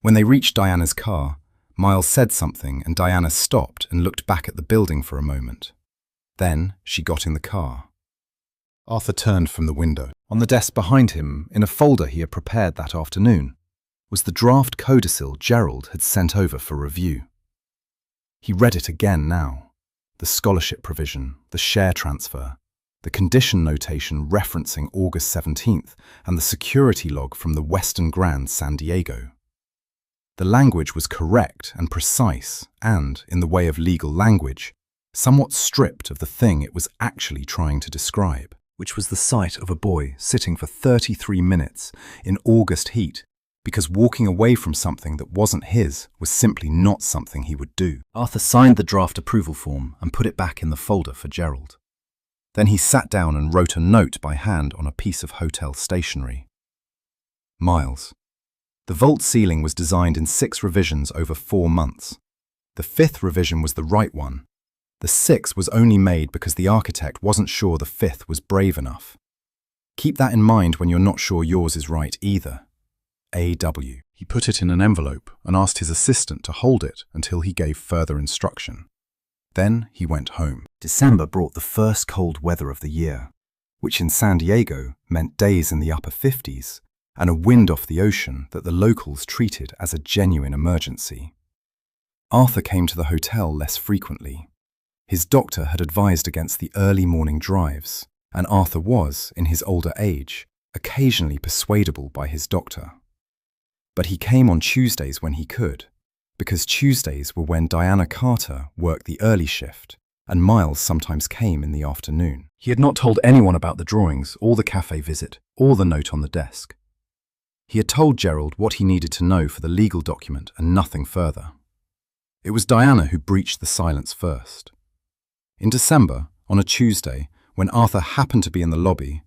When they reached Diana's car, Miles said something and Diana stopped and looked back at the building for a moment. Then she got in the car. Arthur turned from the window. On the desk behind him, in a folder he had prepared that afternoon, was the draft codicil Gerald had sent over for review. He read it again now. The scholarship provision, the share transfer, the condition notation referencing August 17th, and the security log from the Western Grand San Diego. The language was correct and precise and, in the way of legal language, somewhat stripped of the thing it was actually trying to describe, which was the sight of a boy sitting for 33 minutes in August heat because walking away from something that wasn't his was simply not something he would do. Arthur signed the draft approval form and put it back in the folder for Gerald. Then he sat down and wrote a note by hand on a piece of hotel stationery. Miles. The vault ceiling was designed in 6 revisions over 4 months. The 5th revision was the right one. The 6th was only made because the architect wasn't sure the 5th was brave enough. Keep that in mind when you're not sure yours is right either. A.W. He put it in an envelope and asked his assistant to hold it until he gave further instruction. Then he went home. December brought the first cold weather of the year, which in San Diego meant days in the upper 50s and a wind off the ocean that the locals treated as a genuine emergency. Arthur came to the hotel less frequently. His doctor had advised against the early morning drives, and Arthur was, in his older age, occasionally persuadable by his doctor. But he came on Tuesdays when he could, because Tuesdays were when Diana Carter worked the early shift, and Miles sometimes came in the afternoon. He had not told anyone about the drawings, or the cafe visit, or the note on the desk. He had told Gerald what he needed to know for the legal document and nothing further. It was Diana who breached the silence first. In December, on a Tuesday, when Arthur happened to be in the lobby,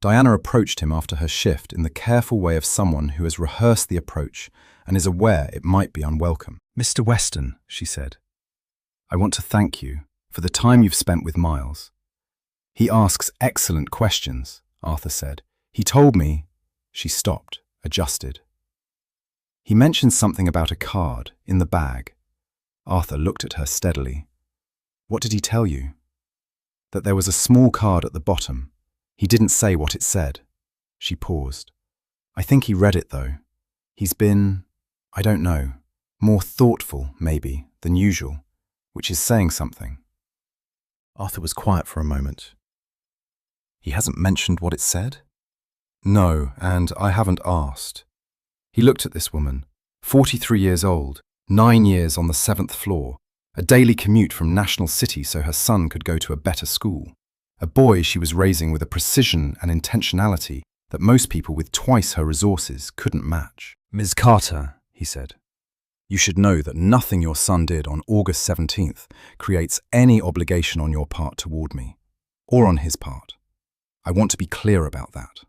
Diana approached him after her shift in the careful way of someone who has rehearsed the approach and is aware it might be unwelcome. "Mr. Weston," she said, "I want to thank you for the time you've spent with Miles. He asks excellent questions," Arthur said. "He told me—" She stopped, adjusted. "He mentioned something about a card in the bag." Arthur looked at her steadily. "What did he tell you?" "That there was a small card at the bottom. He didn't say what it said." She paused. "I think he read it, though. He's been, I don't know, more thoughtful, maybe, than usual, which is saying something." Arthur was quiet for a moment. "He hasn't mentioned what it said?" "No, and I haven't asked." He looked at this woman, 43 years old, 9 years on the 7th floor, a daily commute from National City so her son could go to a better school. A boy she was raising with a precision and intentionality that most people with twice her resources couldn't match. "Ms. Carter," he said, "you should know that nothing your son did on August 17th creates any obligation on your part toward me, or on his part. I want to be clear about that."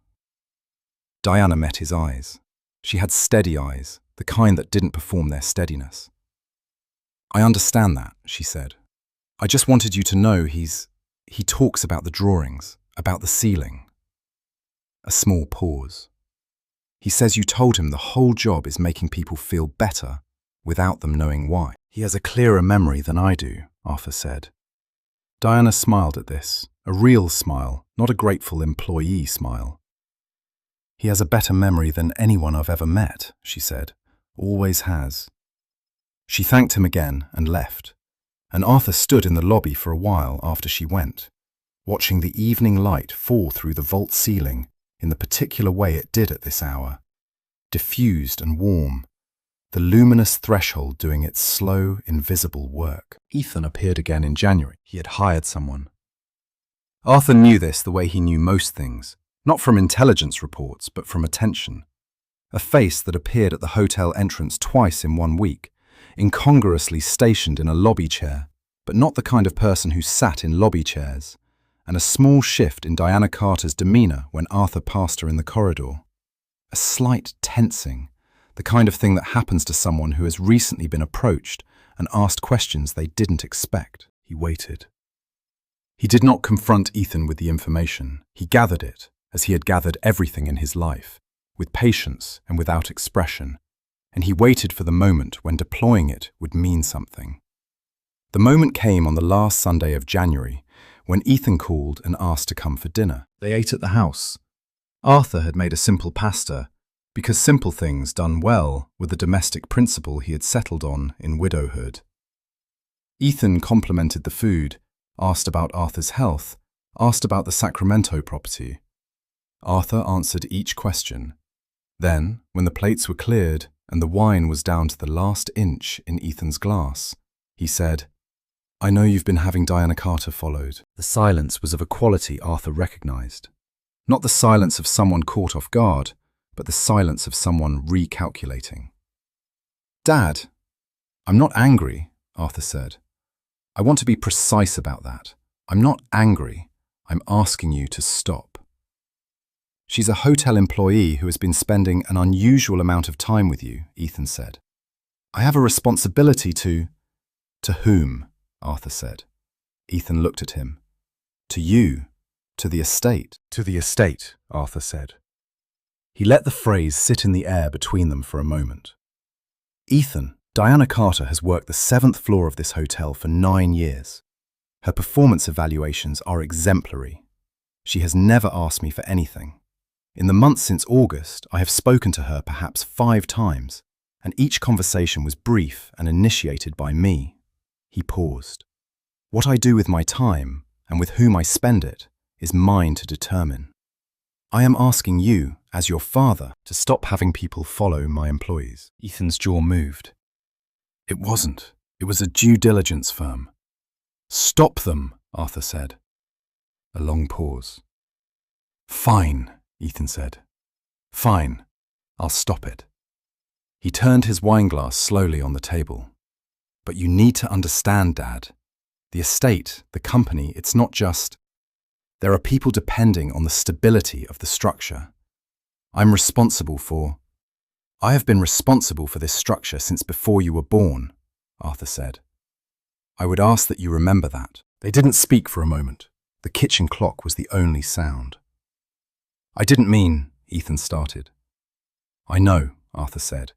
Diana met his eyes. She had steady eyes, the kind that didn't perform their steadiness. "I understand that," she said. "I just wanted you to know he talks about the drawings, about the ceiling." A small pause. "He says you told him the whole job is making people feel better without them knowing why." "He has a clearer memory than I do," Arthur said. Diana smiled at this, a real smile, not a grateful employee smile. "He has a better memory than anyone I've ever met," she said. "Always has." She thanked him again and left, and Arthur stood in the lobby for a while after she went, watching the evening light fall through the vault ceiling in the particular way it did at this hour, diffused and warm, the luminous threshold doing its slow, invisible work. Ethan appeared again in January. He had hired someone. Arthur knew this the way he knew most things, not from intelligence reports, but from attention. A face that appeared at the hotel entrance twice in 1 week, incongruously stationed in a lobby chair, but not the kind of person who sat in lobby chairs, and a small shift in Diana Carter's demeanour when Arthur passed her in the corridor. A slight tensing, the kind of thing that happens to someone who has recently been approached and asked questions they didn't expect. He waited. He did not confront Ethan with the information. He gathered it, as he had gathered everything in his life, with patience and without expression, and he waited for the moment when deploying it would mean something. The moment came on the last Sunday of January, when Ethan called and asked to come for dinner. They ate at the house. Arthur had made a simple pasta, because simple things done well were the domestic principle he had settled on in widowhood. Ethan complimented the food, asked about Arthur's health, asked about the Sacramento property. Arthur answered each question. Then, when the plates were cleared and the wine was down to the last inch in Ethan's glass, he said, "I know you've been having Diana Carter followed." The silence was of a quality Arthur recognized. Not the silence of someone caught off guard, but the silence of someone recalculating. "Dad, I'm not angry," Arthur said. "I want to be precise about that. I'm not angry. I'm asking you to stop." "She's a hotel employee who has been spending an unusual amount of time with you," Ethan said. "I have a responsibility to—" "To whom?" Arthur said. Ethan looked at him. "To you. To the estate." "To the estate," Arthur said. He let the phrase sit in the air between them for a moment. "Ethan," Diana Carter has worked the 7th floor of this hotel for 9 years. Her performance evaluations are exemplary. She has never asked me for anything. In the months since August, I have spoken to her perhaps 5 times, and each conversation was brief and initiated by me. He paused. What I do with my time, and with whom I spend it, is mine to determine. I am asking you, as your father, to stop having people follow my employees. Ethan's jaw moved. It wasn't. It was a due diligence firm. Stop them, Arthur said. A long pause. Fine, Ethan said. Fine, I'll stop it. He turned his wineglass slowly on the table. But you need to understand, Dad. The estate, the company, it's not just... There are people depending on the stability of the structure. I have been responsible for this structure since before you were born, Arthur said. I would ask that you remember that. They didn't speak for a moment. The kitchen clock was the only sound. I didn't mean, Ethan started. I know, Arthur said.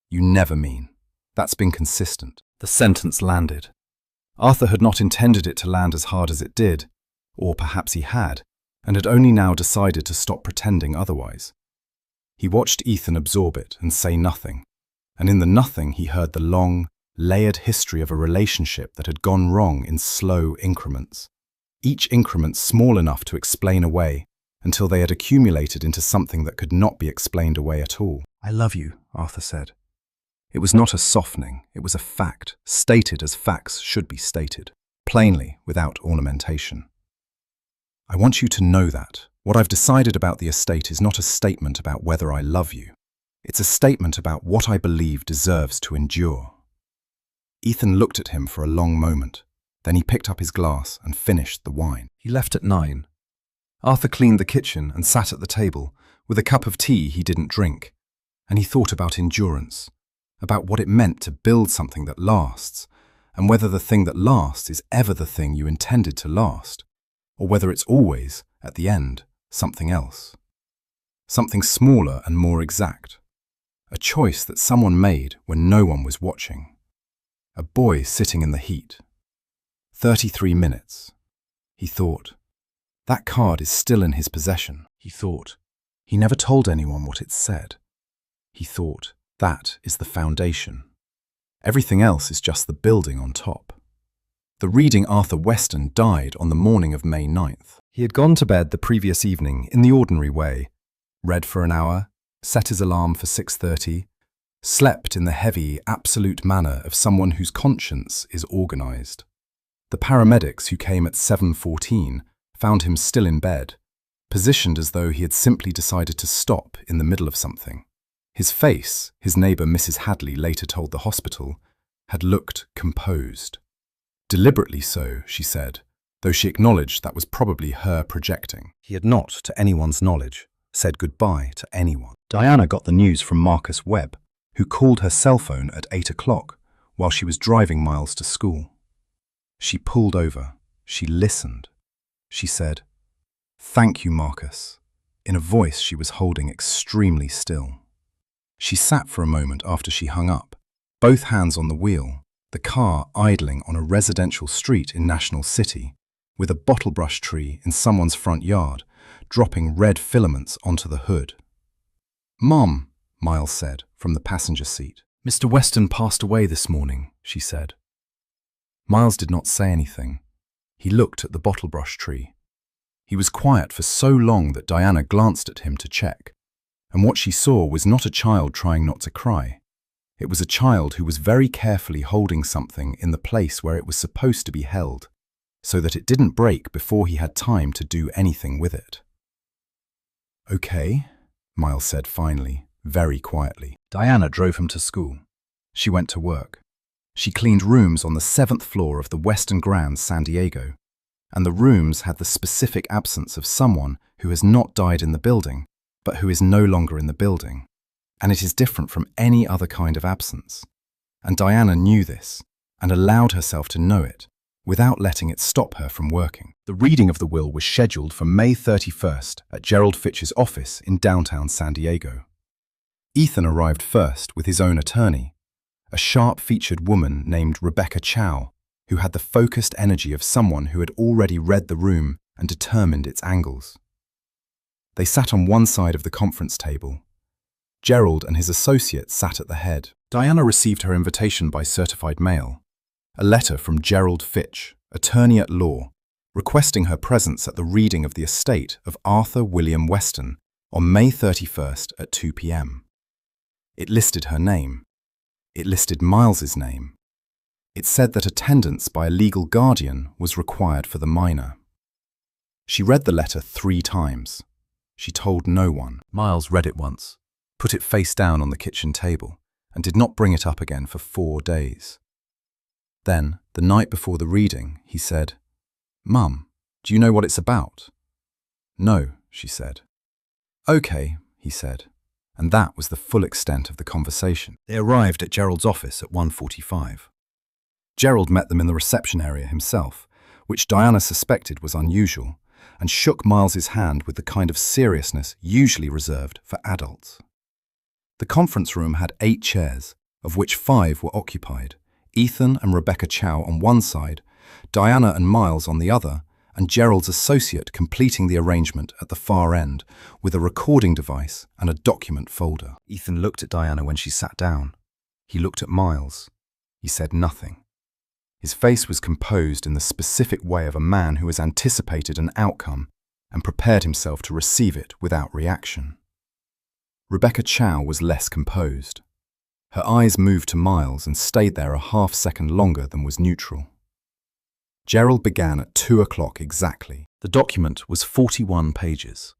You never mean. That's been consistent. The sentence landed. Arthur had not intended it to land as hard as it did, or perhaps he had, and had only now decided to stop pretending otherwise. He watched Ethan absorb it and say nothing, and in the nothing he heard the long, layered history of a relationship that had gone wrong in slow increments, each increment small enough to explain away until they had accumulated into something that could not be explained away at all. I love you, Arthur said. It was not a softening, it was a fact, stated as facts should be stated, plainly, without ornamentation. I want you to know that. What I've decided about the estate is not a statement about whether I love you. It's a statement about what I believe deserves to endure. Ethan looked at him for a long moment. Then he picked up his glass and finished the wine. He left at 9. Arthur cleaned the kitchen and sat at the table with a cup of tea he didn't drink. And he thought about endurance, about what it meant to build something that lasts, and whether the thing that lasts is ever the thing you intended to last, or whether it's always, at the end, something else. Something smaller and more exact. A choice that someone made when no one was watching. A boy sitting in the heat. 33 minutes. He thought. That card is still in his possession. He thought. He never told anyone what it said. He thought. That is the foundation. Everything else is just the building on top. The reading Arthur Weston died on the morning of May 9th. He had gone to bed the previous evening in the ordinary way, read for an hour, set his alarm for 6:30, slept in the heavy, absolute manner of someone whose conscience is organized. The paramedics who came at 7:14 found him still in bed, positioned as though he had simply decided to stop in the middle of something. His face, his neighbour Mrs. Hadley later told the hospital, had looked composed. Deliberately so, she said, though she acknowledged that was probably her projecting. He had not, to anyone's knowledge, said goodbye to anyone. Diana got the news from Marcus Webb, who called her cell phone at 8 o'clock while she was driving Miles to school. She pulled over. She listened. She said, "Thank you, Marcus," in a voice she was holding extremely still. She sat for a moment after she hung up, both hands on the wheel, the car idling on a residential street in National City, with a bottlebrush tree in someone's front yard, dropping red filaments onto the hood. "Mom," Miles said from the passenger seat. "Mr. Weston passed away this morning," she said. Miles did not say anything. He looked at the bottlebrush tree. He was quiet for so long that Diana glanced at him to check, and what she saw was not a child trying not to cry. It was a child who was very carefully holding something in the place where it was supposed to be held, so that it didn't break before he had time to do anything with it. "Okay," Miles said finally, very quietly. Diana drove him to school. She went to work. She cleaned rooms on the 7th floor of the Western Grand San Diego, and the rooms had the specific absence of someone who has not died in the building, but who is no longer in the building. And it is different from any other kind of absence. And Diana knew this, and allowed herself to know it, without letting it stop her from working. The reading of the will was scheduled for May 31st at Gerald Fitch's office in downtown San Diego. Ethan arrived first with his own attorney, a sharp-featured woman named Rebecca Chow, who had the focused energy of someone who had already read the room and determined its angles. They sat on one side of the conference table. Gerald and his associate sat at the head. Diana received her invitation by certified mail, a letter from Gerald Fitch, attorney at law, requesting her presence at the reading of the estate of Arthur William Weston on May 31st at 2 p.m. It listed her name. It listed Miles's name. It said that attendance by a legal guardian was required for the minor. She read the letter 3 times. She told no one. Miles read it once, put it face down on the kitchen table, and did not bring it up again for 4 days. Then, the night before the reading, he said, "Mum, do you know what it's about?" "No," she said. "Okay," he said, and that was the full extent of the conversation. They arrived at Gerald's office at 1:45. Gerald met them in the reception area himself, which Diana suspected was unusual, and shook Miles's hand with the kind of seriousness usually reserved for adults. The conference room had 8 chairs, of which 5 were occupied, Ethan and Rebecca Chow on one side, Diana and Miles on the other, and Gerald's associate completing the arrangement at the far end with a recording device and a document folder. Ethan looked at Diana when she sat down. He looked at Miles. He said nothing. His face was composed in the specific way of a man who has anticipated an outcome and prepared himself to receive it without reaction. Rebecca Chow was less composed. Her eyes moved to Miles and stayed there a half-second longer than was neutral. Gerald began at 2 o'clock exactly. The document was 41 pages.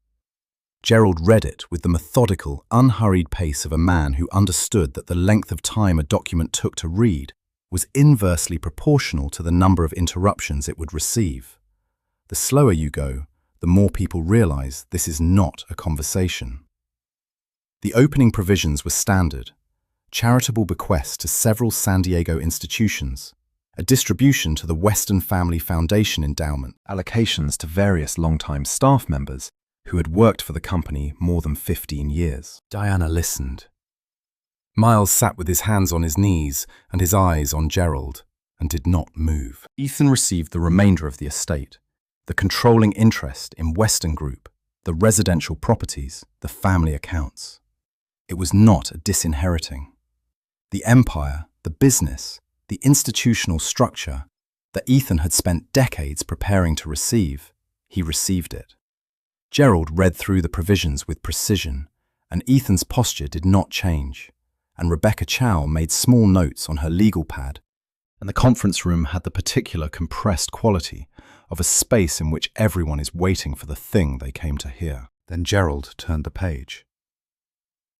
Gerald read it with the methodical, unhurried pace of a man who understood that the length of time a document took to read was inversely proportional to the number of interruptions it would receive. The slower you go, the more people realize this is not a conversation. The opening provisions were standard: charitable bequests to several San Diego institutions, a distribution to the Weston Family Foundation Endowment, allocations to various longtime staff members who had worked for the company more than 15 years. Diana listened. Miles sat with his hands on his knees and his eyes on Gerald, and did not move. Ethan received the remainder of the estate, the controlling interest in Weston Group, the residential properties, the family accounts. It was not a disinheriting. The empire, the business, the institutional structure that Ethan had spent decades preparing to receive, he received it. Gerald read through the provisions with precision, and Ethan's posture did not change, and Rebecca Chow made small notes on her legal pad, and the conference room had the particular compressed quality of a space in which everyone is waiting for the thing they came to hear. Then Gerald turned the page.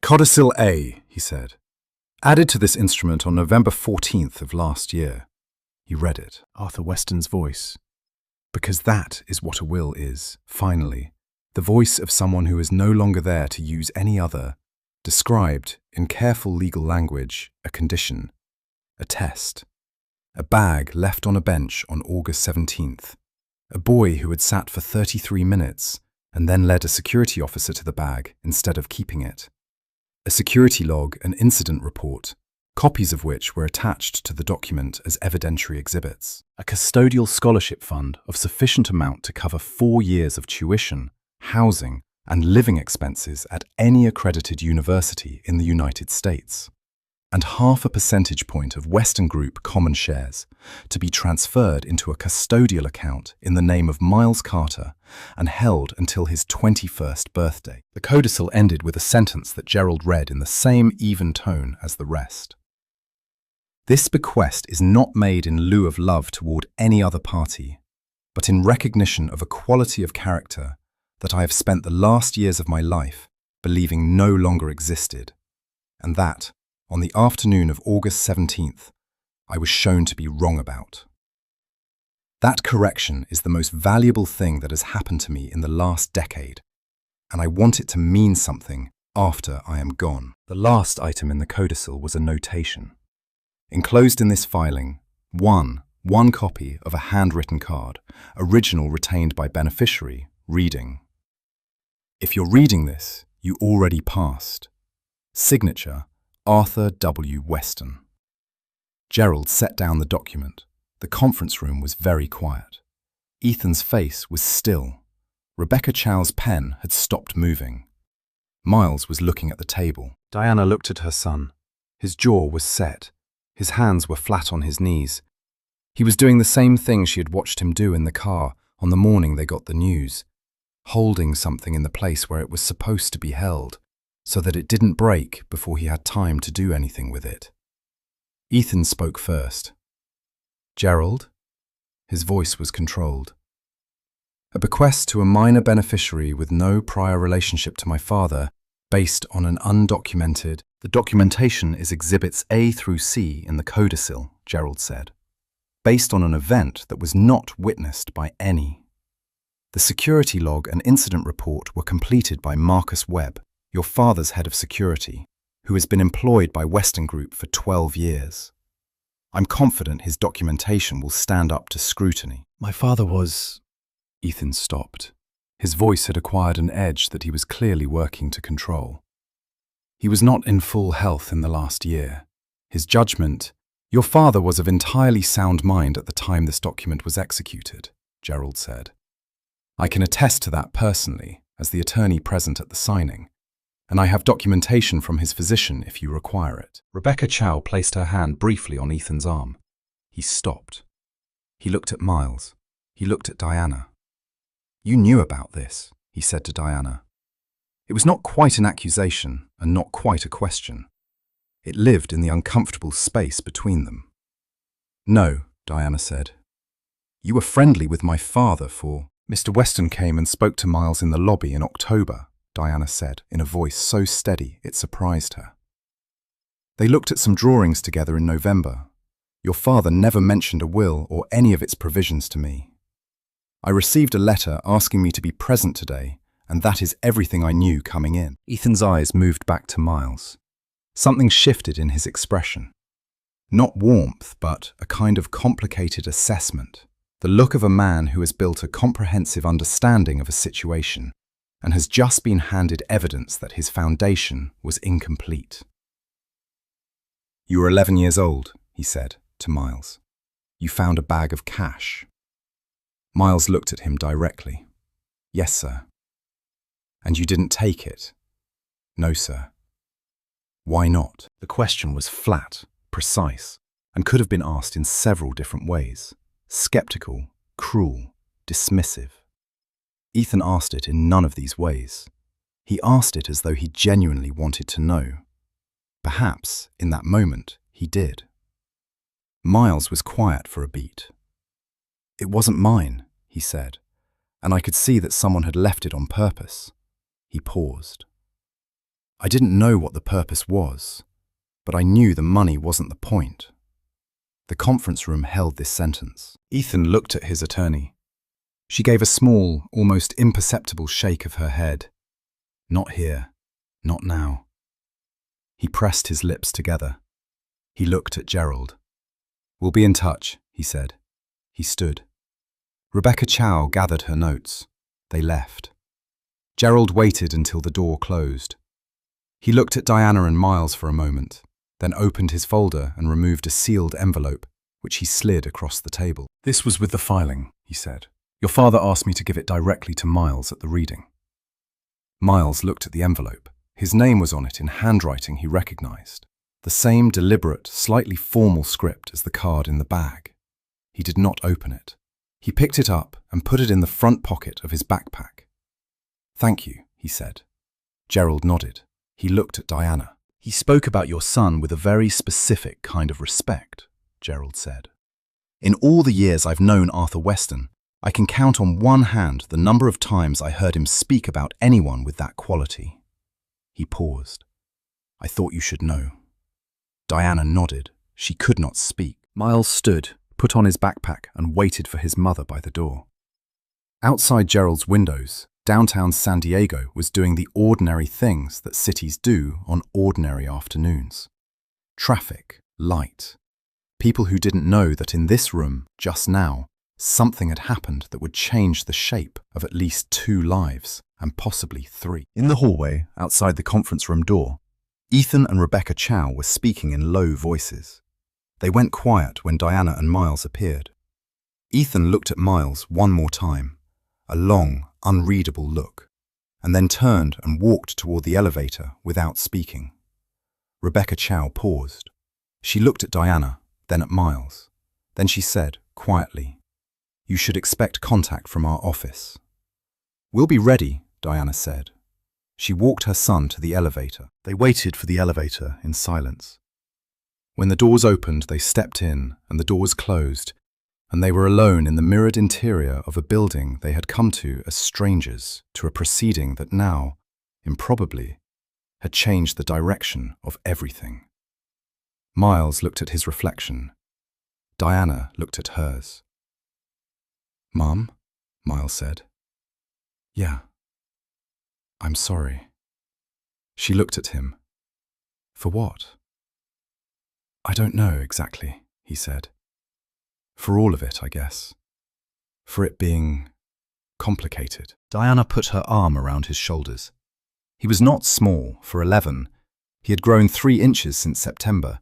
"Codicil A," he said. "Added to this instrument on November 14th of last year." He read it, Arthur Weston's voice. Because that is what a will is, finally. The voice of someone who is no longer there to use any other, described, in careful legal language, a condition, a test. A bag left on a bench on August 17th. A boy who had sat for 33 minutes and then led a security officer to the bag instead of keeping it. A security log and incident report, copies of which were attached to the document as evidentiary exhibits. A custodial scholarship fund of sufficient amount to cover 4 years of tuition, housing, and living expenses at any accredited university in the United States. And 0.5 percentage point of Weston Group common shares to be transferred into a custodial account in the name of Miles Carter and held until his 21st birthday. The codicil ended with a sentence that Gerald read in the same even tone as the rest. "This bequest is not made in lieu of love toward any other party, but in recognition of a quality of character that I have spent the last years of my life believing no longer existed, and that, on the afternoon of August 17th, I was shown to be wrong about. That correction is the most valuable thing that has happened to me in the last decade, and I want it to mean something after I am gone." The last item in the codicil was a notation. Enclosed in this filing, one copy of a handwritten card, original retained by beneficiary, reading, "If you're reading this, you already passed. Signature, Arthur W. Weston." Gerald set down the document. The conference room was very quiet. Ethan's face was still. Rebecca Chow's pen had stopped moving. Miles was looking at the table. Diana looked at her son. His jaw was set. His hands were flat on his knees. He was doing the same thing she had watched him do in the car on the morning they got the news, holding something in the place where it was supposed to be held, so that it didn't break before he had time to do anything with it. Ethan spoke first. "Gerald?" His voice was controlled. "A bequest to a minor beneficiary with no prior relationship to my father, based on an undocumented..." "The documentation is Exhibits A through C in the codicil," Gerald said. "Based on an event that was not witnessed by any. The security log and incident report were completed by Marcus Webb, your father's head of security, who has been employed by Western Group for 12 years. I'm confident his documentation will stand up to scrutiny." "My father was..." Ethan stopped. His voice had acquired an edge that he was clearly working to control. He was not in full health in the last year. His judgment... "Your father was of entirely sound mind at the time this document was executed," Gerald said. "I can attest to that personally, as the attorney present at the signing, and I have documentation from his physician if you require it." Rebecca Chow placed her hand briefly on Ethan's arm. He stopped. He looked at Miles. He looked at Diana. "You knew about this," he said to Diana. It was not quite an accusation and not quite a question. It lived in the uncomfortable space between them. "No," Diana said. "You were friendly with my father for..." "Mr. Weston came and spoke to Miles in the lobby in October," Diana said in a voice so steady it surprised her. "They looked at some drawings together in November. Your father never mentioned a will or any of its provisions to me. I received a letter asking me to be present today, and that is everything I knew coming in." Ethan's eyes moved back to Miles. Something shifted in his expression. Not warmth, but a kind of complicated assessment. The look of a man who has built a comprehensive understanding of a situation and has just been handed evidence that his foundation was incomplete. "You were 11 years old," he said to Miles. "You found a bag of cash." Miles looked at him directly. "Yes, sir." "And you didn't take it?" "No, sir." "Why not?" The question was flat, precise, and could have been asked in several different ways. Skeptical, cruel, dismissive. Ethan asked it in none of these ways. He asked it as though he genuinely wanted to know. Perhaps, in that moment, he did. Miles was quiet for a beat. "It wasn't mine," he said, "and I could see that someone had left it on purpose." He paused. "I didn't know what the purpose was, but I knew the money wasn't the point." The conference room held this sentence. Ethan looked at his attorney. She gave a small, almost imperceptible shake of her head. "Not here. Not now." He pressed his lips together. He looked at Gerald. "We'll be in touch," he said. He stood. Rebecca Chow gathered her notes. They left. Gerald waited until the door closed. He looked at Diana and Miles for a moment, then opened his folder and removed a sealed envelope, which he slid across the table. "This was with the filing," he said. "Your father asked me to give it directly to Miles at the reading." Miles looked at the envelope. His name was on it in handwriting he recognized. The same deliberate, slightly formal script as the card in the bag. He did not open it. He picked it up and put it in the front pocket of his backpack. "Thank you," he said. Gerald nodded. He looked at Diana. "He spoke about your son with a very specific kind of respect," Gerald said. "In all the years I've known Arthur Weston, I can count on one hand the number of times I heard him speak about anyone with that quality." He paused. "I thought you should know." Diana nodded. She could not speak. Miles stood, put on his backpack, and waited for his mother by the door. Outside Gerald's windows, downtown San Diego was doing the ordinary things that cities do on ordinary afternoons. Traffic, light. People who didn't know that in this room, just now, something had happened that would change the shape of at least 2 lives, and possibly 3. In the hallway, outside the conference room door, Ethan and Rebecca Chow were speaking in low voices. They went quiet when Diana and Miles appeared. Ethan looked at Miles one more time, a long, unreadable look, and then turned and walked toward the elevator without speaking. Rebecca Chow paused. She looked at Diana, then at Miles. Then she said, quietly, "You should expect contact from our office." "We'll be ready," Diana said. She walked her son to the elevator. They waited for the elevator in silence. When the doors opened, they stepped in, and the doors closed, and they were alone in the mirrored interior of a building they had come to as strangers to a proceeding that now, improbably, had changed the direction of everything. Miles looked at his reflection. Diana looked at hers. "Mum?" Miles said. "Yeah. I'm sorry." She looked at him. "For what?" "I don't know exactly," he said. "For all of it, I guess. For it being complicated." Diana put her arm around his shoulders. He was not small for 11. He had grown 3 inches since September,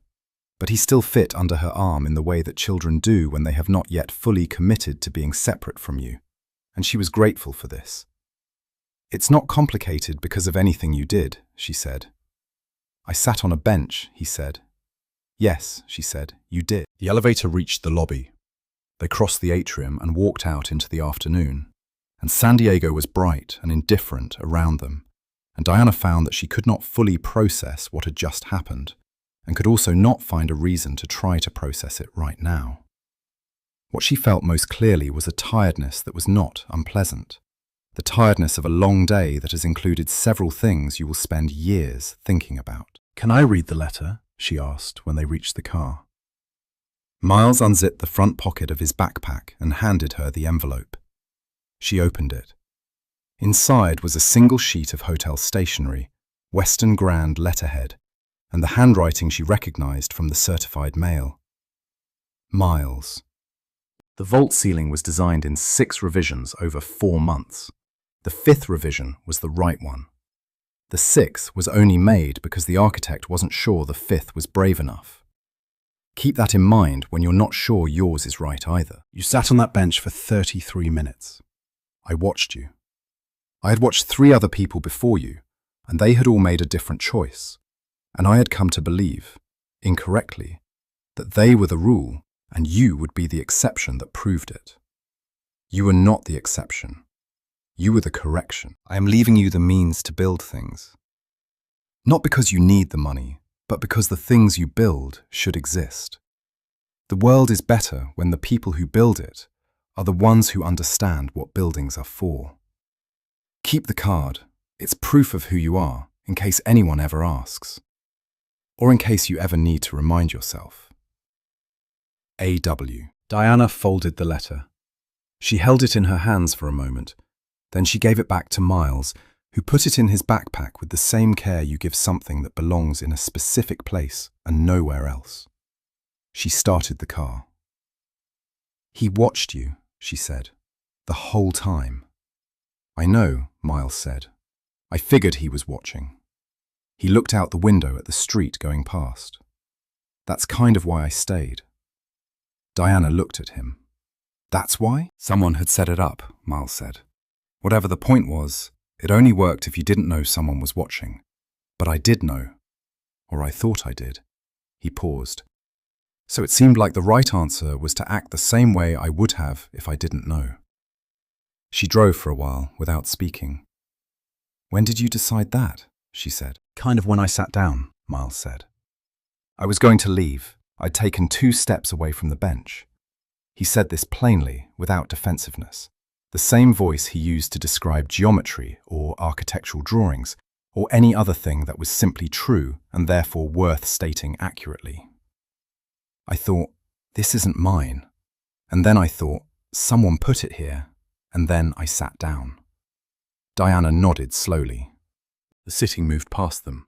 but he still fit under her arm in the way that children do when they have not yet fully committed to being separate from you, and she was grateful for this. "It's not complicated because of anything you did," she said. "I sat on a bench," he said. "Yes," she said, "you did." The elevator reached the lobby. They crossed the atrium and walked out into the afternoon, and San Diego was bright and indifferent around them, and Diana found that she could not fully process what had just happened, and could also not find a reason to try to process it right now. What she felt most clearly was a tiredness that was not unpleasant, the tiredness of a long day that has included several things you will spend years thinking about. "Can I read the letter?" she asked when they reached the car. Miles unzipped the front pocket of his backpack and handed her the envelope. She opened it. Inside was a single sheet of hotel stationery, Western Grand letterhead, and the handwriting she recognized from the certified mail. Miles. The vault ceiling was designed in 6 revisions over 4 months. The 5th revision was the right one. The 6th was only made because the architect wasn't sure the 5th was brave enough. Keep that in mind when you're not sure yours is right either. "You sat on that bench for 33 minutes. I watched you. I had watched 3 other people before you, and they had all made a different choice. And I had come to believe, incorrectly, that they were the rule and you would be the exception that proved it. You were not the exception. You were the correction. I am leaving you the means to build things. Not because you need the money, but because the things you build should exist. The world is better when the people who build it are the ones who understand what buildings are for. Keep the card. It's proof of who you are, in case anyone ever asks. Or in case you ever need to remind yourself. A.W. Diana folded the letter. She held it in her hands for a moment. Then she gave it back to Miles, who put it in his backpack with the same care you give something that belongs in a specific place and nowhere else. She started the car. "He watched you," she said, "the whole time." "I know," Miles said. "I figured he was watching." He looked out the window at the street going past. "That's kind of why I stayed." Diana looked at him. "That's why?" "Someone had set it up," Miles said. "Whatever the point was, it only worked if you didn't know someone was watching. But I did know. Or I thought I did." He paused. "So it seemed like the right answer was to act the same way I would have if I didn't know." She drove for a while without speaking. "When did you decide that?" she said. "Kind of when I sat down," Miles said. "I was going to leave. I'd taken 2 steps away from the bench." He said this plainly, without defensiveness. The same voice he used to describe geometry or architectural drawings, or any other thing that was simply true and therefore worth stating accurately. I thought, this isn't mine. And then I thought, someone put it here. And then I sat down. Diana nodded slowly. The city moved past them.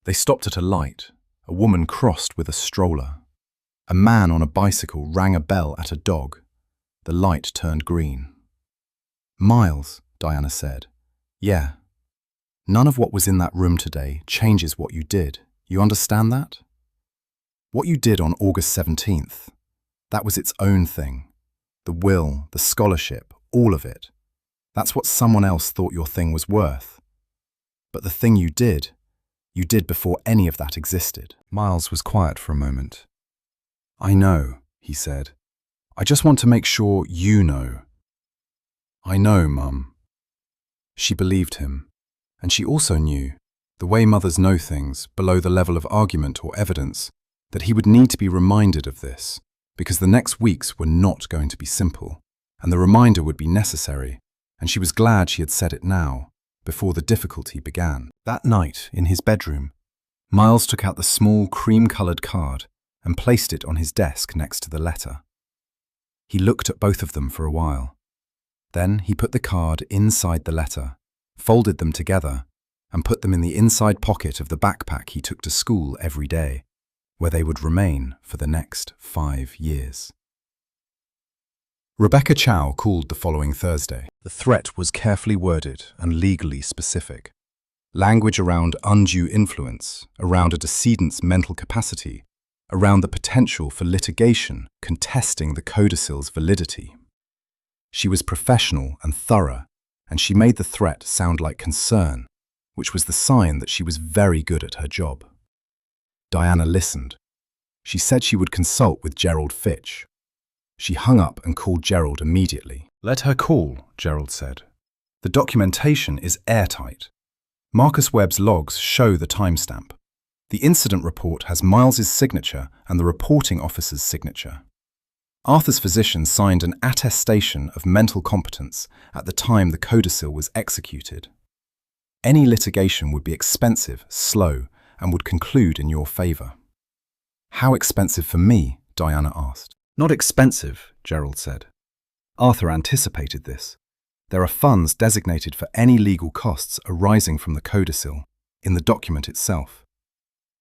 They stopped at a light. A woman crossed with a stroller. A man on a bicycle rang a bell at a dog. The light turned green. "Miles," Diana said. "Yeah. None of what was in that room today changes what you did. You understand that?" What you did on August 17th, that was its own thing. The will, the scholarship, all of it. That's what someone else thought your thing was worth. But the thing you did before any of that existed. Miles was quiet for a moment. I know, he said. I just want to make sure you know. I know, Mum. She believed him, and she also knew, the way mothers know things below the level of argument or evidence, that he would need to be reminded of this, because the next weeks were not going to be simple, and the reminder would be necessary, and she was glad she had said it now, before the difficulty began. That night, in his bedroom, Miles took out the small cream-coloured card and placed it on his desk next to the letter. He looked at both of them for a while. Then he put the card inside the letter, folded them together, and put them in the inside pocket of the backpack he took to school every day, where they would remain for the next 5 years. Rebecca Chow called the following Thursday. The threat was carefully worded and legally specific. Language around undue influence, around a decedent's mental capacity, around the potential for litigation contesting the codicil's validity. She was professional and thorough, and she made the threat sound like concern, which was the sign that she was very good at her job. Diana listened. She said she would consult with Gerald Fitch. She hung up and called Gerald immediately. Let her call, Gerald said. The documentation is airtight. Marcus Webb's logs show the timestamp. The incident report has Miles's signature and the reporting officer's signature. Arthur's physician signed an attestation of mental competence at the time the codicil was executed. Any litigation would be expensive, slow, and would conclude in your favour. How expensive for me? Diana asked. Not expensive, Gerald said. Arthur anticipated this. There are funds designated for any legal costs arising from the codicil in the document itself.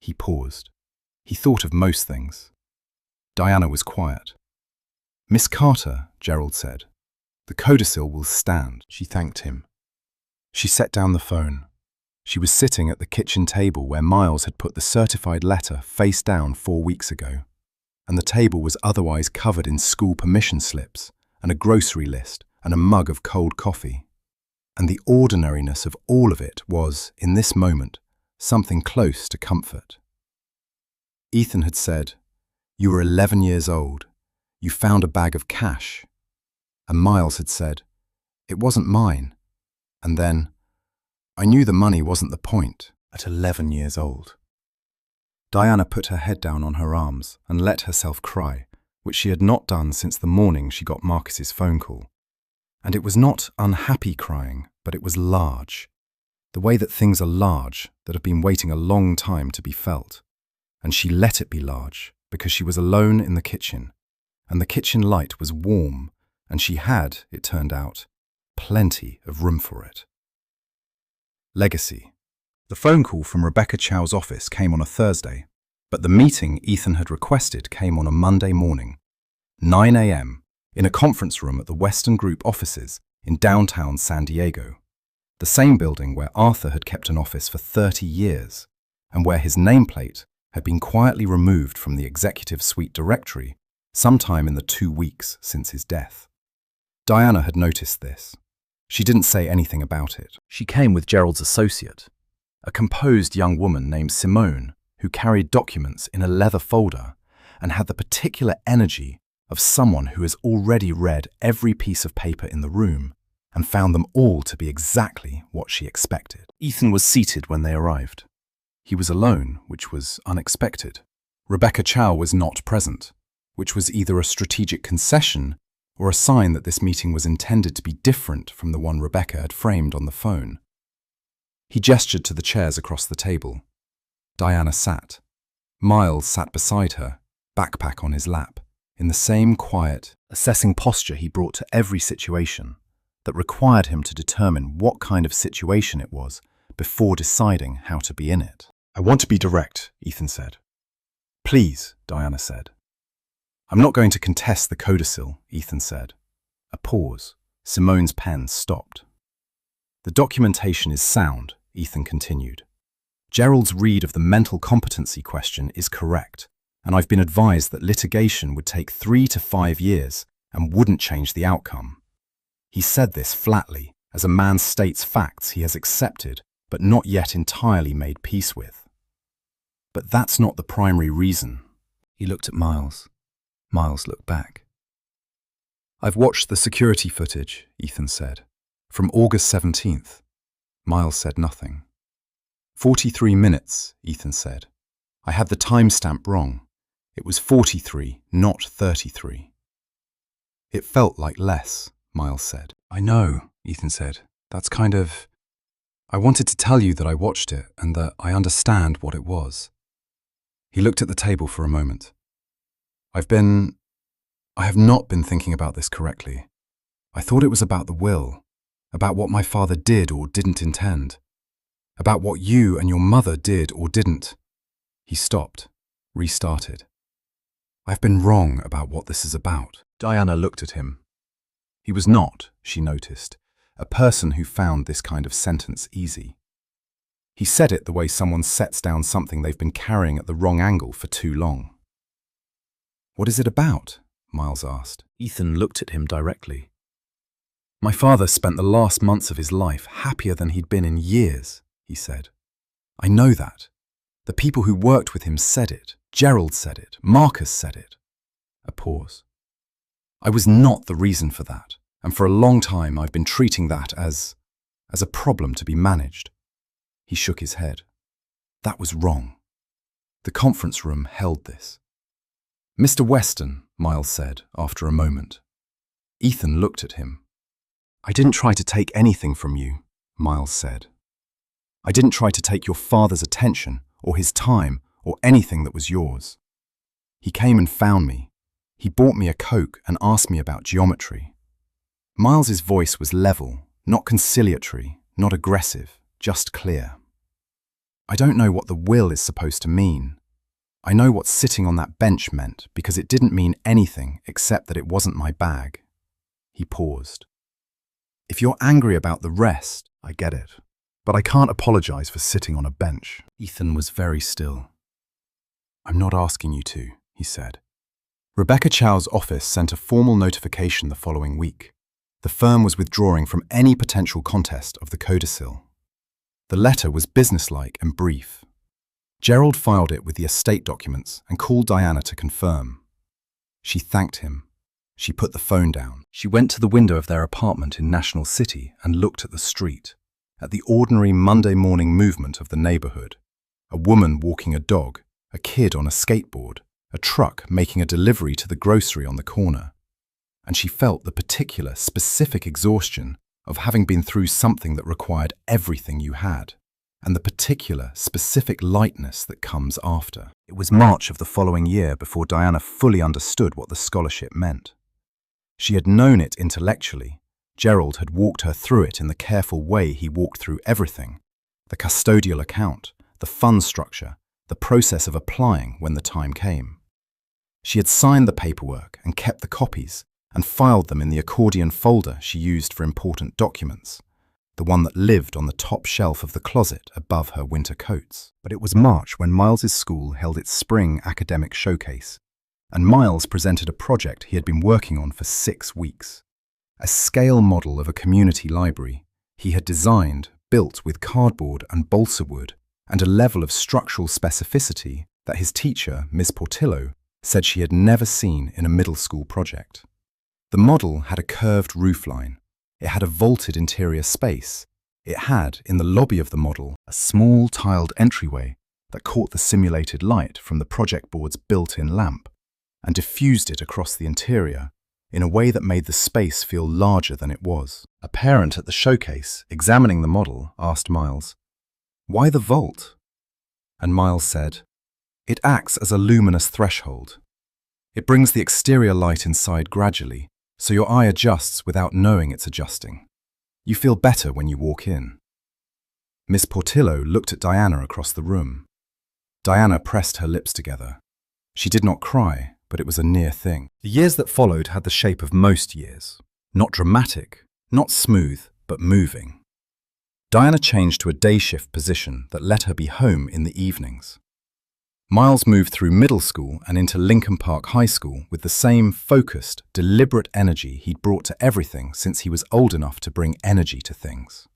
He paused. He thought of most things. Diana was quiet. Miss Carter, Gerald said, the codicil will stand. She thanked him. She set down the phone. She was sitting at the kitchen table where Miles had put the certified letter face down 4 weeks ago, and the table was otherwise covered in school permission slips and a grocery list and a mug of cold coffee. And the ordinariness of all of it was, in this moment, something close to comfort. Ethan had said, "You were 11 years old. You found a bag of cash." And Miles had said, "It wasn't mine." And then, "I knew the money wasn't the point," at 11 years old. Diana put her head down on her arms and let herself cry, which she had not done since the morning she got Marcus's phone call. And it was not unhappy crying, but it was large. The way that things are large, that have been waiting a long time to be felt. And she let it be large, because she was alone in the kitchen, and the kitchen light was warm, and she had, it turned out, plenty of room for it. Legacy. The phone call from Rebecca Chow's office came on a Thursday, but the meeting Ethan had requested came on a Monday morning, 9 a.m., in a conference room at the Western Group offices in downtown San Diego, the same building where Arthur had kept an office for 30 years, and where his nameplate had been quietly removed from the executive suite directory sometime in the 2 weeks since his death. Diana had noticed this. She didn't say anything about it. She came with Gerald's associate, a composed young woman named Simone, who carried documents in a leather folder and had the particular energy of someone who has already read every piece of paper in the room and found them all to be exactly what she expected. Ethan was seated when they arrived. He was alone, which was unexpected. Rebecca Chow was not present, which was either a strategic concession or a sign that this meeting was intended to be different from the one Rebecca had framed on the phone. He gestured to the chairs across the table. Diana sat. Miles sat beside her, backpack on his lap, in the same quiet, assessing posture he brought to every situation that required him to determine what kind of situation it was before deciding how to be in it. "I want to be direct," Ethan said. "Please," Diana said. "I'm not going to contest the codicil," Ethan said. A pause. Simone's pen stopped. "The documentation is sound," Ethan continued. "Gerald's read of the mental competency question is correct, and I've been advised that litigation would take 3 to 5 years and wouldn't change the outcome. He said this flatly, as a man states facts he has accepted but not yet entirely made peace with. But that's not the primary reason. He looked at Miles. Miles looked back. "I've watched the security footage," Ethan said. "From August 17th. Miles said nothing. 43 minutes, Ethan said. "I had the timestamp wrong. It was 43, not 33. "It felt like less," Miles said. "I know," Ethan said. "That's kind of... I wanted to tell you that I watched it and that I understand what it was." He looked at the table for a moment. I have not been thinking about this correctly. I thought it was about the will, about what my father did or didn't intend, about what you and your mother did or didn't." He stopped, restarted. "I've been wrong about what this is about." Diana looked at him. He was not, she noticed, a person who found this kind of sentence easy. He said it the way someone sets down something they've been carrying at the wrong angle for too long. "What is it about?" Miles asked. Ethan looked at him directly. "My father spent the last months of his life happier than he'd been in years," he said. "I know that. The people who worked with him said it. Gerald said it. Marcus said it." A pause. "I was not the reason for that, and for a long time I've been treating that as a problem to be managed." He shook his head. "That was wrong. The conference room held this." "Mr. Weston," Miles said after a moment. Ethan looked at him. "I didn't try to take anything from you," Miles said. "I didn't try to take your father's attention or his time or anything that was yours. He came and found me. He bought me a Coke and asked me about geometry." Miles's voice was level, not conciliatory, not aggressive, just clear. "I don't know what the will is supposed to mean. I know what sitting on that bench meant because it didn't mean anything except that it wasn't my bag." He paused. "If you're angry about the rest, I get it. But I can't apologize for sitting on a bench." Ethan was very still. "I'm not asking you to," he said. Rebecca Chow's office sent a formal notification the following week. The firm was withdrawing from any potential contest of the codicil. The letter was businesslike and brief. Gerald filed it with the estate documents and called Diana to confirm. She thanked him. She put the phone down. She went to the window of their apartment in National City and looked at the street, at the ordinary Monday morning movement of the neighborhood. A woman walking a dog, a kid on a skateboard, a truck making a delivery to the grocery on the corner. And she felt the particular, specific exhaustion of having been through something that required everything you had, and the particular, specific lightness that comes after. It was March of the following year before Diana fully understood what the scholarship meant. She had known it intellectually. Gerald had walked her through it in the careful way he walked through everything: the custodial account, the fund structure, the process of applying when the time came. She had signed the paperwork and kept the copies and filed them in the accordion folder she used for important documents, the one that lived on the top shelf of the closet above her winter coats. But it was March when Miles's school held its spring academic showcase, and Miles presented a project he had been working on for 6 weeks. A scale model of a community library he had designed, built with cardboard and balsa wood, and a level of structural specificity that his teacher, Miss Portillo, said she had never seen in a middle school project. The model had a curved roofline. It had a vaulted interior space. It had, in the lobby of the model, a small tiled entryway that caught the simulated light from the project board's built-in lamp and diffused it across the interior in a way that made the space feel larger than it was. A parent at the showcase, examining the model, asked Miles, "Why the vault?" And Miles said, "It acts as a luminous threshold. It brings the exterior light inside gradually, so your eye adjusts without knowing it's adjusting. You feel better when you walk in." Miss Portillo looked at Diana across the room. Diana pressed her lips together. She did not cry, but it was a near thing. The years that followed had the shape of most years. Not dramatic, not smooth, but moving. Diana changed to a day shift position that let her be home in the evenings. Miles moved through middle school and into Lincoln Park High School with the same focused, deliberate energy he'd brought to everything since he was old enough to bring energy to things.